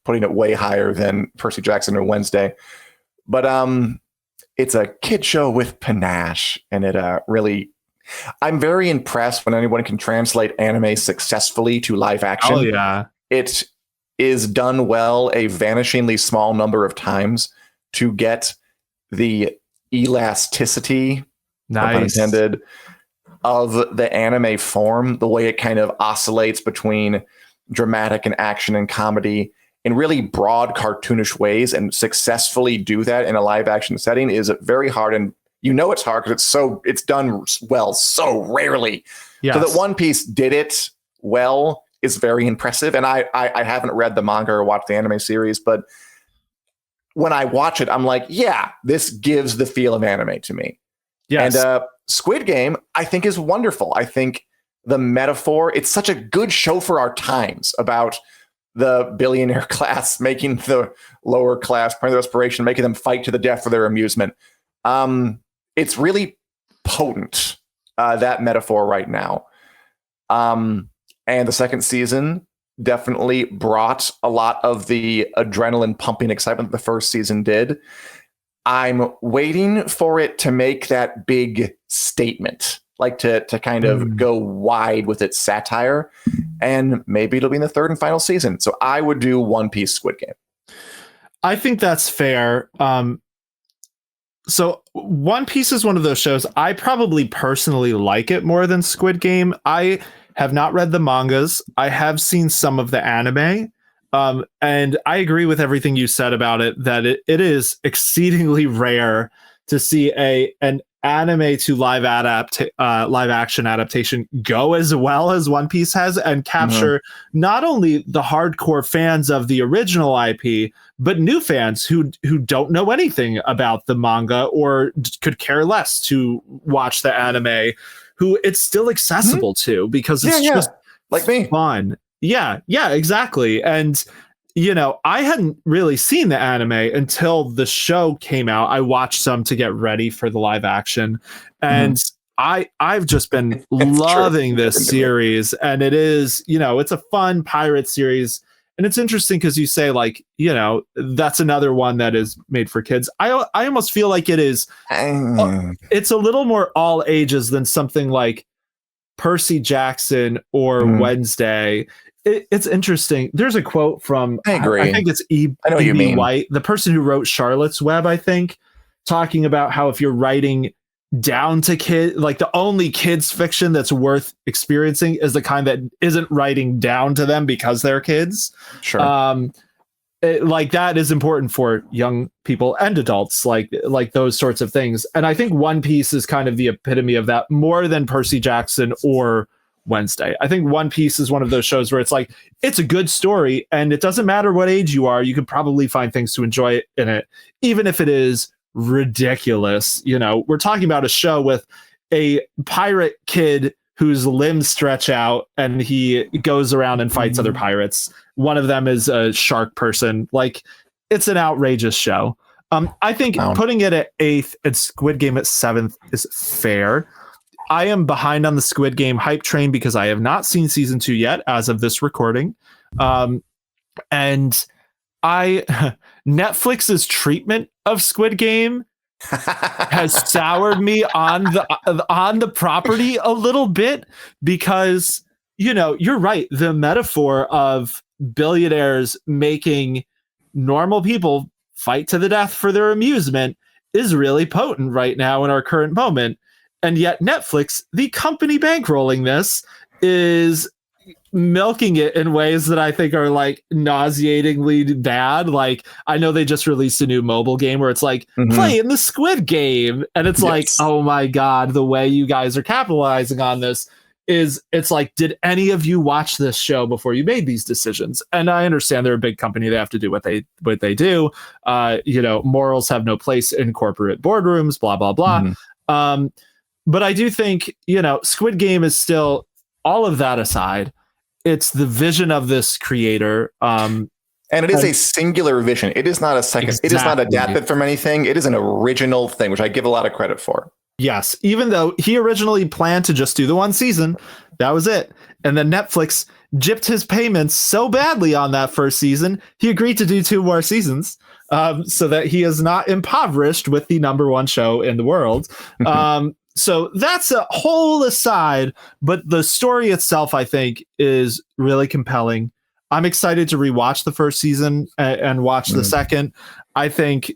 putting it way higher than Percy Jackson or Wednesday. But it's a kid show with panache, and it really. I'm very impressed when anyone can translate anime successfully to live action. Oh yeah, it is done well a vanishingly small number of times to get the elasticity, no pun intended, of the anime form, the way it kind of oscillates between dramatic and action and comedy in really broad cartoonish ways, and successfully do that in a live action setting is very hard. And it's hard because it's done well so rarely. Yes. So that One Piece did it well is very impressive. And I haven't read the manga or watched the anime series, but when I watch it, I'm like, yeah, this gives the feel of anime to me. Yes. And Squid Game, I think, is wonderful. I think the metaphor, it's such a good show for our times about the billionaire class making the lower class point of respiration, making them fight to the death for their amusement. It's really potent, that metaphor right now. And the second season definitely brought a lot of the adrenaline pumping excitement that the first season did. I'm waiting for it to make that big statement, like to kind of go wide with its satire, and maybe it'll be in the third and final season. So I would do One Piece Squid Game. I think that's fair. So One Piece is one of those shows I probably personally like it more than Squid Game. I have not read the mangas. I have seen some of the anime. And I agree with everything you said about it, that it is exceedingly rare to see an anime to live action adaptation go as well as One Piece has, and capture not only the hardcore fans of the original IP, but new fans who don't know anything about the manga or could care less to watch the anime, who it's still accessible to because it's just like me. Fun. Yeah, exactly. And I hadn't really seen the anime until the show came out. I watched some to get ready for the live action, and I've just been loving this series. And it is, it's a fun pirate series, and it's interesting because you say, like, that's another one that is made for kids. I almost feel like it is. It's a little more all ages than something like Percy Jackson or Wednesday. It's interesting. There's a quote from, I agree. I think it's E.B. White, the person who wrote Charlotte's Web, I think, talking about how if you're writing down to kids, like the only kids fiction that's worth experiencing is the kind that isn't writing down to them because they're kids. Sure. Like that is important for young people and adults, like those sorts of things. And I think One Piece is kind of the epitome of that more than Percy Jackson or Wednesday. I think One Piece is one of those shows where it's like, it's a good story and it doesn't matter what age you are, you could probably find things to enjoy in it, even if it is ridiculous. We're talking about a show with a pirate kid whose limbs stretch out and he goes around and fights other pirates. One of them is a shark person. Like, it's an outrageous show. I think putting it at 8th and Squid Game at 7th is fair. I am behind on the Squid Game hype train because I have not seen season 2 yet as of this recording. And Netflix's treatment of Squid Game has soured me on the property a little bit, because you're right, the metaphor of billionaires making normal people fight to the death for their amusement is really potent right now in our current moment. And yet Netflix, the company bankrolling this, is milking it in ways that I think are like nauseatingly bad. Like, I know they just released a new mobile game where it's like, play in the Squid Game. And it's like, oh my God, the way you guys are capitalizing on this is, it's like, did any of you watch this show before you made these decisions? And I understand they're a big company. They have to do what they do. Morals have no place in corporate boardrooms, blah, blah, blah. But I do think, Squid Game is still, all of that aside, it's the vision of this creator. And it is a singular vision. It is not a second. Exactly. It is not adapted from anything. It is an original thing, which I give a lot of credit for. Yes. Even though he originally planned to just do the one season, that was it. And then Netflix gypped his payments so badly on that first season, he agreed to do 2 more seasons, so that he is not impoverished with the number 1 show in the world. So that's a whole aside, but the story itself, I think, is really compelling. I'm excited to rewatch the first season and watch the second. I think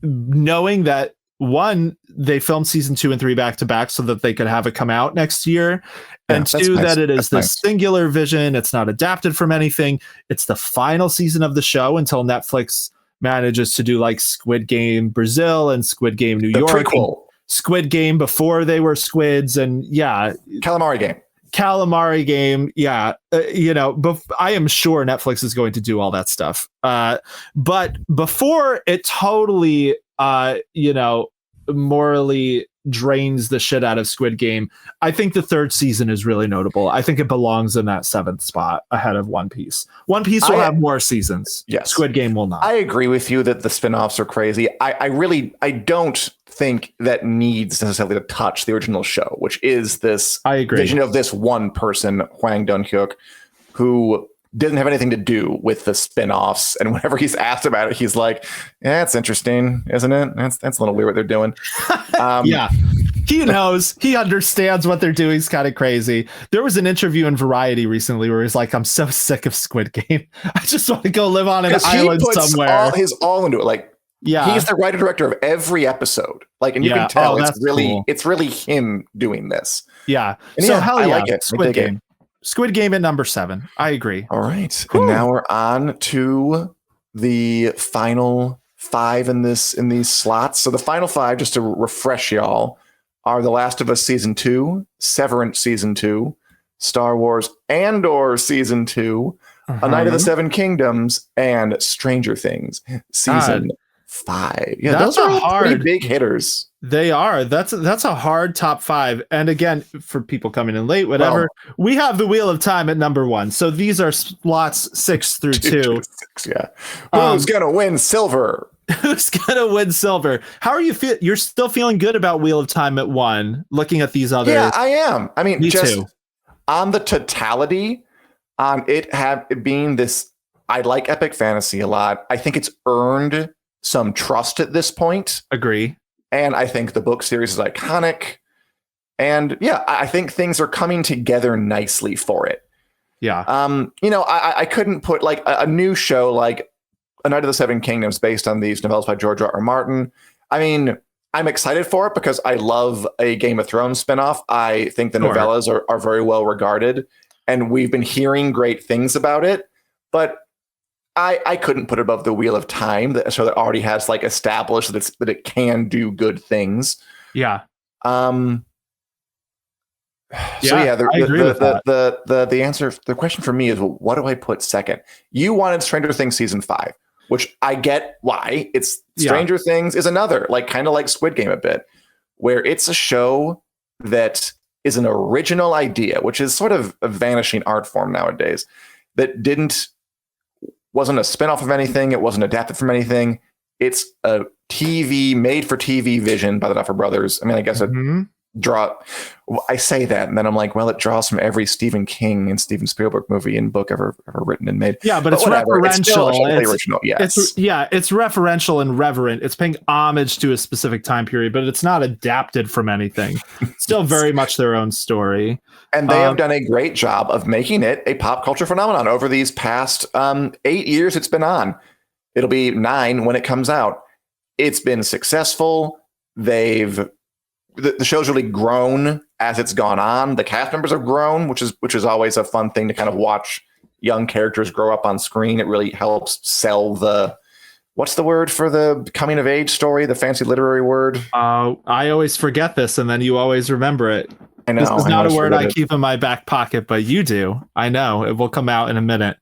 knowing that, one, they filmed season 2 and 3 back to back so that they could have it come out next year. And 2, that it is this singular vision. It's not adapted from anything. It's the final season of the show until Netflix manages to do like Squid Game Brazil and Squid Game New York. Prequel. Squid Game before they were squids. And Calamari Game. I am sure Netflix is going to do all that stuff. But before it totally, morally drains the shit out of Squid Game, I think the 3rd season is really notable. I think it belongs in that 7th spot ahead of One Piece. One Piece will have more seasons. Yes. Squid Game will not. I agree with you that the spinoffs are crazy. I don't think that needs necessarily to touch the original show, which is this vision of this one person, Hwang Dong-hyuk, who didn't have anything to do with the spin-offs. And whenever he's asked about it, he's like, yeah, it's interesting, isn't it? That's a little weird what they're doing. He knows, he understands what they're doing is kind of crazy. There was an interview in Variety recently where he's like, I'm so sick of Squid Game. I just want to go live on an island somewhere. His all into it. Like, he's the writer director of every episode. Like, and you can tell it's really him doing this. Yeah. And so hell I yeah, like it. Squid Game. Squid Game at number 7. I agree. All right. Whew. And now we're on to the final 5 in these slots. So the final 5, just to refresh y'all, are The Last of Us Season 2, Severance Season 2, Star Wars Andor Season 2, A Night of the Seven Kingdoms, and Stranger Things Season 5. Yeah, those are pretty big hitters. They are. That's a hard top 5. And again, for people coming in late, whatever, we have the Wheel of Time at number 1. So these are slots 6 through 2. 6, yeah. Who's gonna win silver? Who's gonna win silver? How are you feel? You're still feeling good about Wheel of Time at 1, looking at these other. Yeah, I am. I mean, Me just too. On the totality, on it being this, I like epic fantasy a lot. I think it's earned some trust at this point. Agree. And I think the book series is iconic. And yeah, I think things are coming together nicely for it. Yeah. I couldn't put like a new show like A Night of the Seven Kingdoms based on these novellas by George R.R. Martin. I mean, I'm excited for it because I love a Game of Thrones spinoff. I think the novellas are very well regarded, and we've been hearing great things about it. But I couldn't put it above the Wheel of Time, that already has like established that it can do good things. Yeah. I agree with that. The answer, the question for me is, well, what do I put second? You wanted Stranger Things season 5, which I get why. It's Stranger Things is another, like kind of like Squid Game a bit, where it's a show that is an original idea, which is sort of a vanishing art form nowadays, that wasn't a spinoff of anything. It wasn't adapted from anything. It's a made for TV vision by the Duffer Brothers. I mean, I guess I say that, and then I'm like, well, it draws from every Stephen King and Steven Spielberg movie and book ever written and made. Yeah, but it's referential. It's original. Yes. It's referential and reverent. It's paying homage to a specific time period, but it's not adapted from anything. It's still very much their own story. And they have done a great job of making it a pop culture phenomenon over these past 8 years it's been on. It'll be 9 when it comes out. It's been successful. The show's really grown as it's gone on. The cast members have grown, which is always a fun thing to kind of watch young characters grow up on screen. It really helps sell what's the word for the coming of age story? The fancy literary word. I always forget this, and then you always remember it. I know. This is not a word I keep in my back pocket, but you do. I know. It will come out in a minute.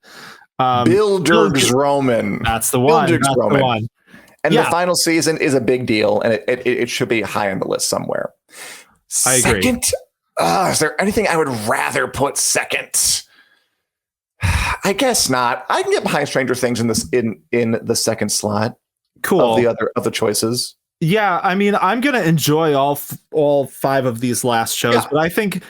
Bilderberg's Roman. That's the one. Bilderberg's Roman. The one. And the final season is a big deal, and it should be high on the list somewhere. I agree. Second, is there anything I would rather put second? I guess not. I can get behind Stranger Things in the second slot. Cool. Of the choices. Yeah, I mean, I'm gonna enjoy all 5 of these last shows, Yeah. but I think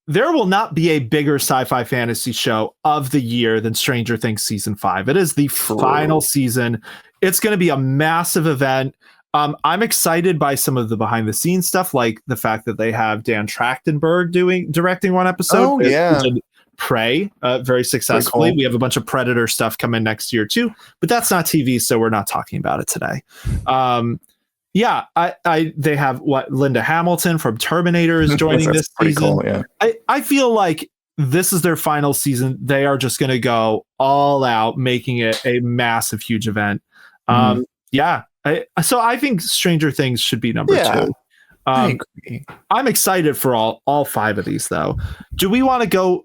there will not be a bigger sci-fi fantasy show of the year than Stranger Things season 5. It is the final season. It's going to be a massive event. I'm excited by some of the behind the scenes stuff, like the fact that they have Dan Trachtenberg directing one episode. Oh yeah, who did Prey very successfully. Cool. We have a bunch of Predator stuff coming next year too, but that's not TV, so we're not talking about it today. Yeah, they have Linda Hamilton from Terminator is joining this season. Cool, yeah. I feel like this is their final season. They are just going to go all out, making it a massive, huge event. Yeah. So I think Stranger Things should be number 2. I agree. I'm excited for all 5 of these, though. Do we want to go?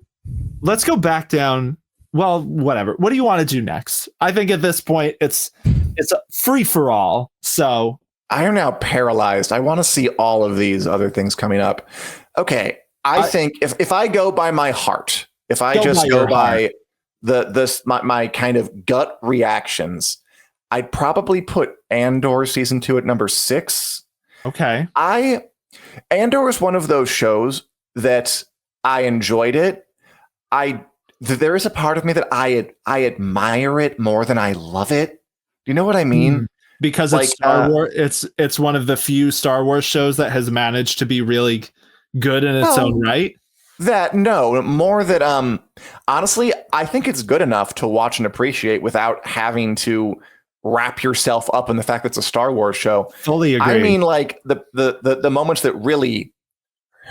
Let's go back down. Well, whatever. What do you want to do next? I think at this point, it's a free for all. So I am now paralyzed. I want to see all of these other things coming up. Okay. I think if I go by my heart, if I just go by my kind of gut reactions, I'd probably put Andor season 2 at number 6. Okay. Andor is one of those shows that I enjoyed it. There is a part of me that I admire it more than I love it. Do you know what I mean? Because it's Star Wars. It's one of the few Star Wars shows that has managed to be really good in its own right. More that honestly, I think it's good enough to watch and appreciate without having to wrap yourself up in the fact that it's a Star Wars show. Fully agree. I mean, like the moments that really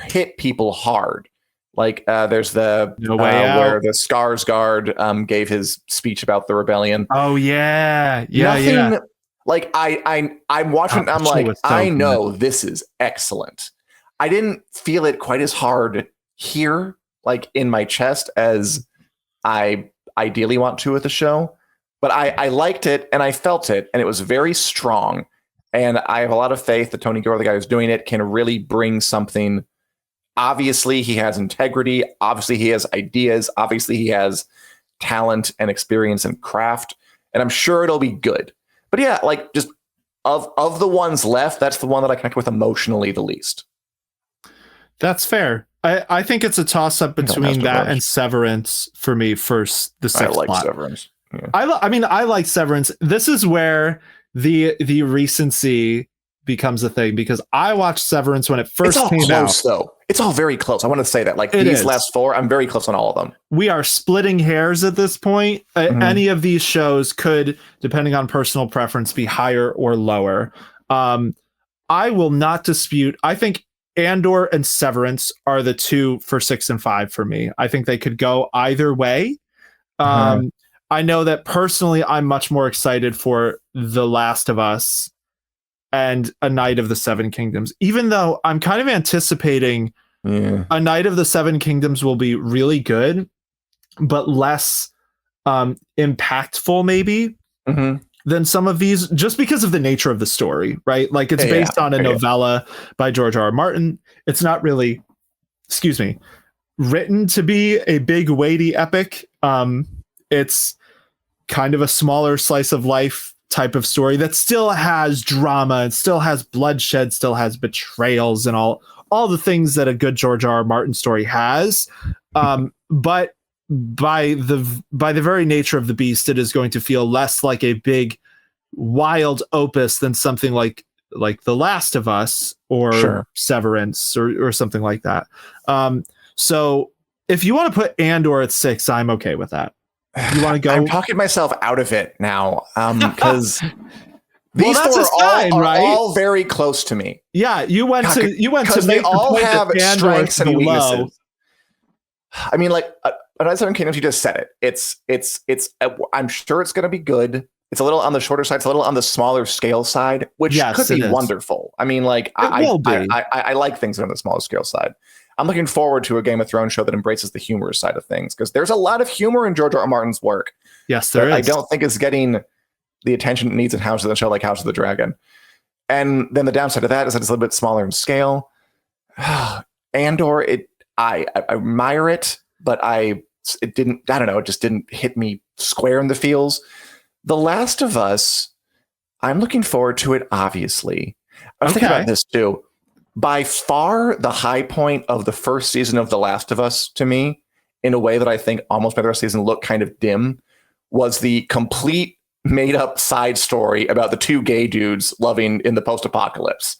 hit people hard. Like there's the where the Skarsgård gave his speech about the rebellion. Oh yeah, Nothing. Like I'm watching. I'm like, I know this is excellent. I didn't feel it quite as hard here, like in my chest, as I ideally want to with the show. But I liked it and I felt it, and it was very strong. And I have a lot of faith that Tony Gore, the guy who's doing it, can really bring something. Obviously, he has integrity. Obviously, he has ideas. Obviously, he has talent and experience and craft. And I'm sure it'll be good. But yeah, like just of the ones left, that's the one that I connect with emotionally the least. That's fair. I think it's a toss up between that and Severance for me for the 6th I like slot. Severance. Yeah. I like Severance. This is where the recency becomes a thing, because I watched Severance when it first came out. Though. It's all very close. I want to say that. Like these last 4, I'm very close on all of them. We are splitting hairs at this point. Any of these shows could, depending on personal preference, be higher or lower. I will not dispute. I think Andor and Severance are the 2 for 6 and 5 for me. I think they could go either way. I know that personally, I'm much more excited for The Last of Us and A Night of the Seven Kingdoms, even though I'm kind of anticipating A Night of the Seven Kingdoms will be really good, but less impactful maybe than some of these, just because of the nature of the story, right? Like it's based on a novella by George R.R. Martin. It's not really, written to be a big, weighty epic. It's kind of a smaller slice of life type of story that still has drama and still has bloodshed, still has betrayals and all the things that a good George R.R. Martin story has. But by the very nature of the beast, it is going to feel less like a big, wild opus than something like The Last of Us or Severance or something like that. So if you want to put Andor at 6, I'm okay with that. You want to go? I'm talking myself out of it now because these 4 are all very close to me. Yeah, you went to they all have strengths and weaknesses. I mean, like Another Seven Kingdoms, you just said it. It's. I'm sure it's going to be good. It's a little on the shorter side. It's a little on the smaller scale side, which could be wonderful. I mean, like I like things on the smaller scale side. I'm looking forward to a Game of Thrones show that embraces the humorous side of things, because there's a lot of humor in George R. R. Martin's work. Yes, there is. I don't think it's getting the attention it needs in House of the Show, like House of the Dragon. And then the downside of that is that it's a little bit smaller in scale. Andor, I admire it, but it just didn't hit me square in the feels. The Last of Us, I'm looking forward to it, obviously. I was thinking about this too. By far, the high point of the first season of The Last of Us to me, in a way that I think almost made the rest of the season look kind of dim, was the complete made-up side story about the two gay dudes loving in the post-apocalypse.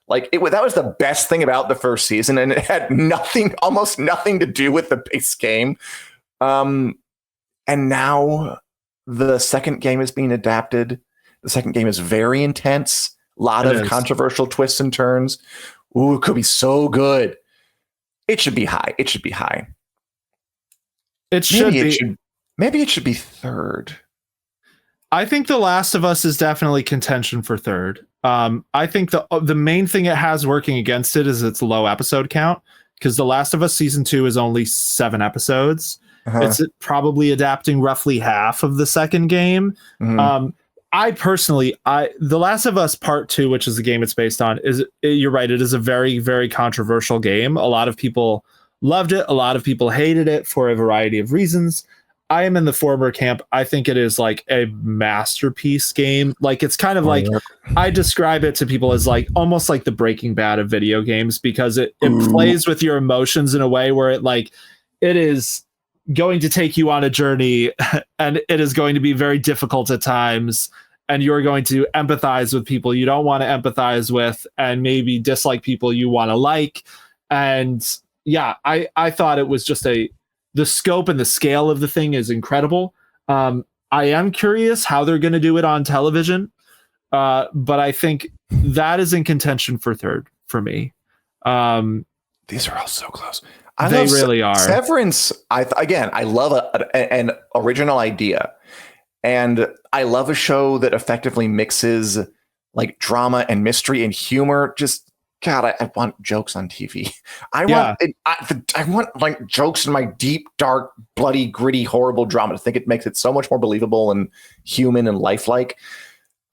Like, that was the best thing about the first season, and it had almost nothing to do with the base game. And now the second game is being adapted. The second game is very intense. A lot of controversial twists and turns. Ooh, it could be so good. It should be high. It should be high. Maybe it should be third. I think The Last of Us is definitely contention for third. I think the main thing it has working against it is its low episode count, because The Last of Us season 2 is only 7 episodes. It's probably adapting roughly half of the second game. I personally, The Last of Us Part 2, which is the game it's based on, you're right, it is a very, very controversial game. A lot of people loved it. A lot of people hated it for a variety of reasons. I am in the former camp. I think it is like a masterpiece game. Like, it's kind of like, I describe it to people as like almost like the Breaking Bad of video games, because it plays with your emotions in a way where it is going to take you on a journey, and it is going to be very difficult at times, and you're going to empathize with people you don't want to empathize with, and maybe dislike people you want to like. And yeah, I thought it was just the scope and the scale of the thing is incredible. I am curious how they're going to do it on television, but I think that is in contention for third for me. These are all so close. They really are. Severance, I love an original idea. And I love a show that effectively mixes like drama and mystery and humor. Just, God, I want jokes on TV. I want like jokes in my deep, dark, bloody, gritty, horrible drama. I think it makes it so much more believable and human and lifelike.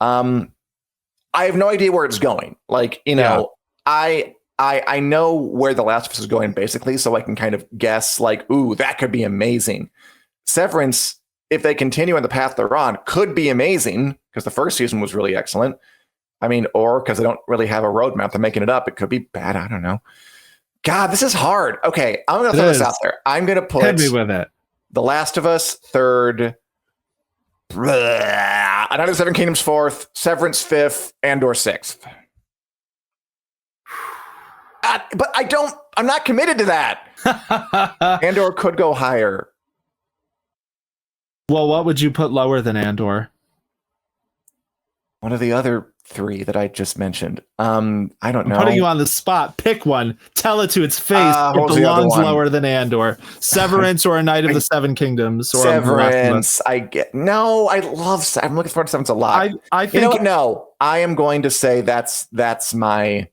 I have no idea where it's going. Like, I know where The Last of Us is going, basically, so I can kind of guess, like, ooh, that could be amazing. Severance, if they continue on the path they're on, could be amazing, because the first season was really excellent. I mean, or because they don't really have a roadmap, they're making it up. It could be bad. I don't know. God, this is hard. Okay, I'm going to throw this out there. I'm going to put Hit me with it. The Last of Us third, Another the Seven Kingdoms fourth, Severance fifth, Andor sixth. But I'm not committed to that. Andor could go higher. Well, what would you put lower than Andor? One of the other three that I just mentioned. I don't know. I'm putting you on the spot. Pick one. Tell it to its face. It belongs lower than Andor. Severance or A Knight of the Seven Kingdoms. Or Severance. I love. I'm looking forward to Severance a lot. I think. You know what? No, I am going to say that's my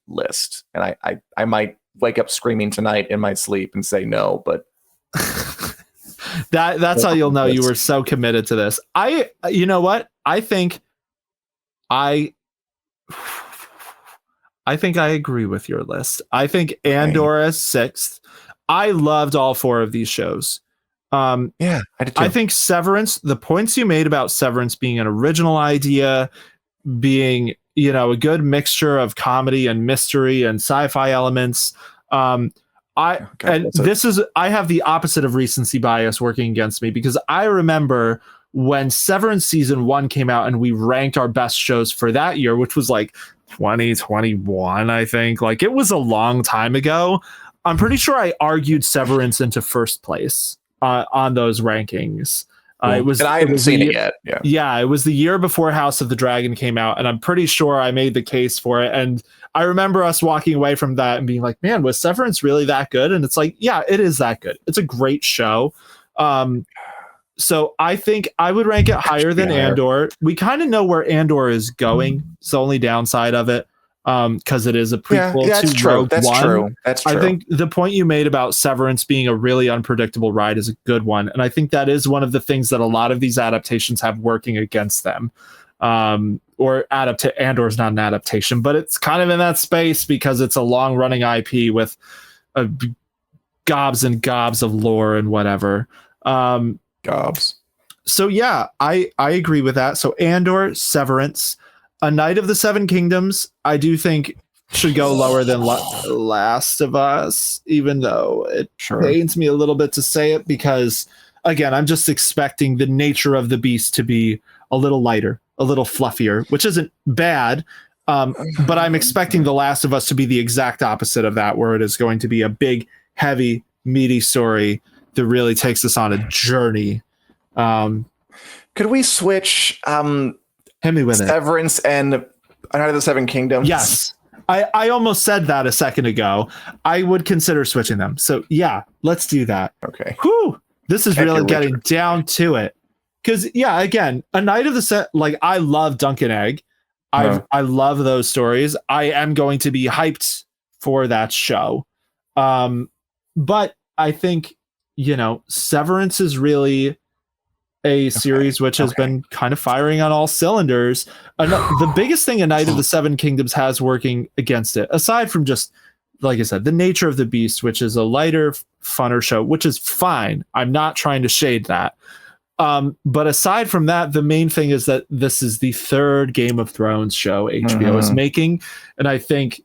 list, and I might wake up screaming tonight in my sleep and say no, but that's how you'll know you were so committed to this. You know what? I think I agree with your list. I think Andor is sixth. I loved all four of these shows. Yeah, I did too. I think Severance, the points you made about Severance being an original idea, being, a good mixture of comedy and mystery and sci-fi elements. I have the opposite of recency bias working against me, because I remember when Severance season 1 came out and we ranked our best shows for that year, which was like 2021, I think. Like, it was a long time ago. I'm pretty sure I argued Severance into first place on those rankings. And I haven't seen it yet. Yeah, it was the year before House of the Dragon came out, and I'm pretty sure I made the case for it. And I remember us walking away from that and being like, man, was Severance really that good? And it's like, yeah, it is that good. It's a great show. So I think I would rank it higher than Andor. We kind of know where Andor is going. It's the only downside of it, because it is a prequel to Rogue One. That's true. I think the point you made about Severance being a really unpredictable ride is a good one. And I think that is one of the things that a lot of these adaptations have working against them. Andor's not an adaptation, but it's kind of in that space because it's a long running IP with gobs and gobs of lore and whatever. Gobs. So yeah, I agree with that. So Andor, Severance, A Knight of the Seven Kingdoms, I do think should go lower than Last of Us, even though it pains me a little bit to say it because, again, I'm just expecting the nature of the beast to be a little lighter, a little fluffier, which isn't bad. But I'm expecting The Last of Us to be the exact opposite of that, where it is going to be a big, heavy, meaty story that really takes us on a journey. Could we switch Hit me with Severance and Knight of the Seven Kingdoms? Yes. I almost said that a second ago. I would consider switching them. So yeah, let's do that. Okay. Whew, this is really getting down to it. Because yeah, again, A Knight of the Set, like I love Dunk and Egg. I love those stories. I am going to be hyped for that show. But I think, Severance is really a series which has been kind of firing on all cylinders. The biggest thing A Knight of the Seven Kingdoms has working against it, aside from just, like I said, the nature of the beast, which is a lighter, funner show, which is fine. I'm not trying to shade that. But aside from that, the main thing is that this is the third Game of Thrones show HBO is making. And I think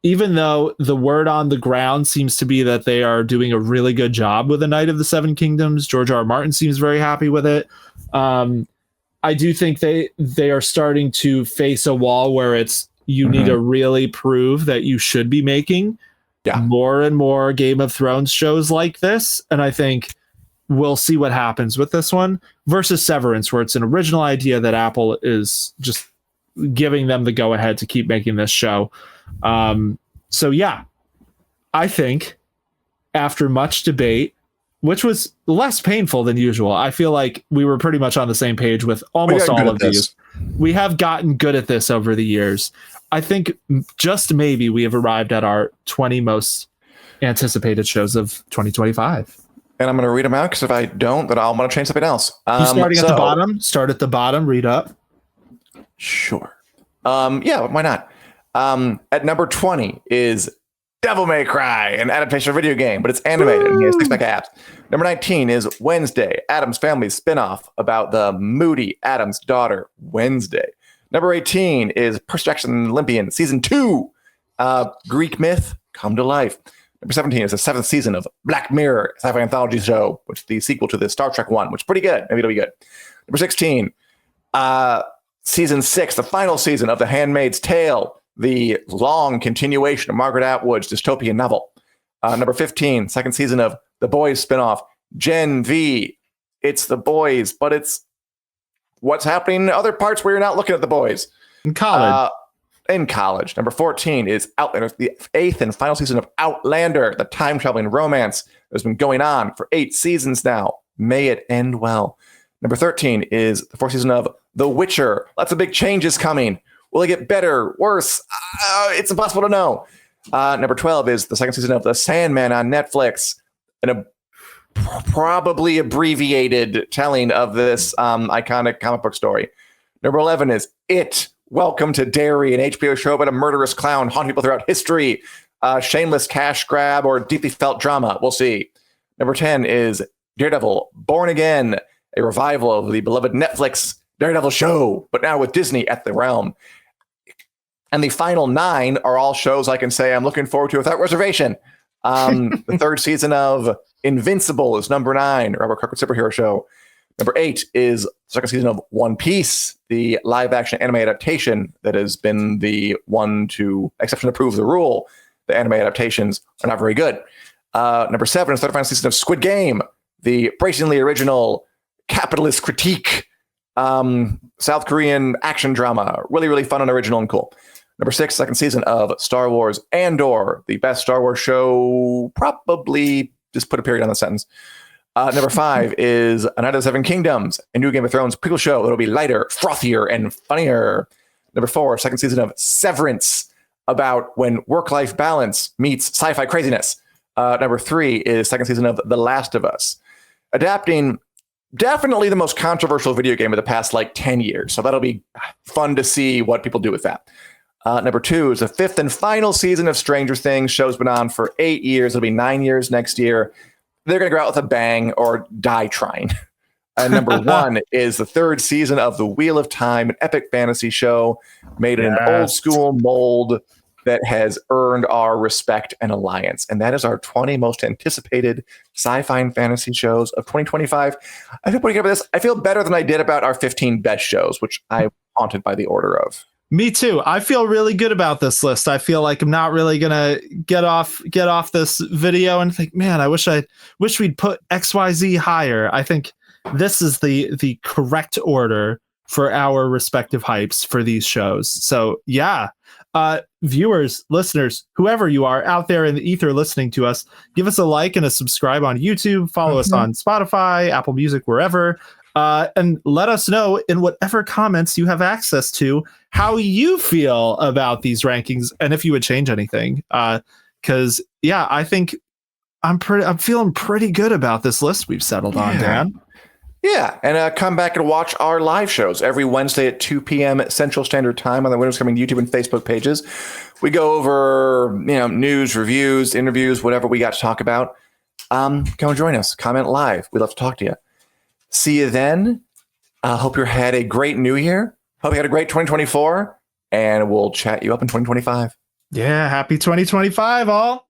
even though the word on the ground seems to be that they are doing a really good job with A Knight of the Seven Kingdoms, George R. R. Martin seems very happy with it. I do think they are starting to face a wall where it's you need to really prove that you should be making more and more Game of Thrones shows like this. And I think we'll see what happens with this one versus Severance, where it's an original idea that Apple is just giving them the go ahead to keep making this show. So yeah, I think after much debate, which was less painful than usual, I feel like we were pretty much on the same page with almost all of these. We have gotten good at this over the years. I think just maybe we have arrived at our 20 most anticipated shows of 2025. And I'm going to read them out because if I don't, then I'll want to change something else. You starting at the bottom? Start at the bottom, read up. Sure. Yeah, why not? At number 20 is Devil May Cry, an adaptation of a video game, but it's animated and he has 6-pack abs. Number 19 is Wednesday, Addams Family spinoff about the moody Addams daughter, Wednesday. Number 18 is Percy Jackson and Olympians, season 2, Greek myth come to life. Number 17 is the 7th season of Black Mirror, sci-fi anthology show, which is the sequel to the Star Trek one, which is pretty good. Maybe it'll be good. Number 16, season 6, the final season of The Handmaid's Tale, the long continuation of Margaret Atwood's dystopian novel. Number 15, second season of The Boys spinoff, Gen V. It's The Boys, but it's what's happening in other parts where you're not looking at The Boys. In college. Number 14 is Outlander, the 8th and final season of Outlander, the time-traveling romance that has been going on for 8 seasons now. May it end well. Number 13 is the 4th season of The Witcher. Lots of big changes coming. Will it get better, worse? It's impossible to know. Number 12 is the 2nd season of The Sandman on Netflix, and a probably abbreviated telling of this iconic comic book story. Number 11 is It, Welcome to Derry, an HBO show about a murderous clown haunting people throughout history. Shameless cash grab or deeply felt drama. We'll see. Number 10 is Daredevil, Born Again, a revival of the beloved Netflix Daredevil show, but now with Disney at the realm. And the final 9 are all shows I can say I'm looking forward to without reservation. The 3rd season of Invincible is number 9, Robert Kirkwood superhero show. Number 8 is the 2nd season of One Piece, the live-action anime adaptation that has been the one to exception to prove the rule. The anime adaptations are not very good. Number 7 is the 3rd final season of Squid Game, the bracingly original capitalist critique South Korean action drama. Really, really fun and original and cool. Number 6, 2nd season of Star Wars Andor, the best Star Wars show, probably just put a period on the sentence. Number 5 is A Knight of the Seven Kingdoms, a new Game of Thrones prequel show that'll be lighter, frothier, and funnier. Number 4, 2nd season of Severance, about when work-life balance meets sci-fi craziness. Number 3 is 2nd season of The Last of Us, adapting definitely the most controversial video game of the past 10 years. So that'll be fun to see what people do with that. Number 2 is the 5th and final season of Stranger Things. Show's been on for 8 years. It'll be 9 years next year. They're going to go out with a bang or die trying. Number one is the third season of The Wheel of Time, an epic fantasy show made in an old school mold that has earned our respect and alliance. And that is our 20 most anticipated sci-fi and fantasy shows of 2025. I feel pretty good about this. I feel better than I did about our 15 best shows, which I haunted by the order of. Me too. I feel really good about this list. I feel like I'm not really gonna get off this video and think, man, I wish we'd put XYZ higher. I think this is the correct order for our respective hypes for these shows. So yeah, viewers, listeners, whoever you are out there in the ether listening to us, give us a like and a subscribe on YouTube. Follow us on Spotify, Apple Music, wherever. And let us know in whatever comments you have access to how you feel about these rankings and if you would change anything. Because yeah, I think I'm feeling pretty good about this list we've settled on, Dan. Yeah, and come back and watch our live shows every Wednesday at 2 p.m. Central Standard Time on the Winners Coming YouTube and Facebook pages. We go over news, reviews, interviews, whatever we got to talk about. Come and join us. Comment live. We'd love to talk to you. See you then. Hope you had a great new year. Hope you had a great 2024. And we'll chat you up in 2025. Yeah, happy 2025, all.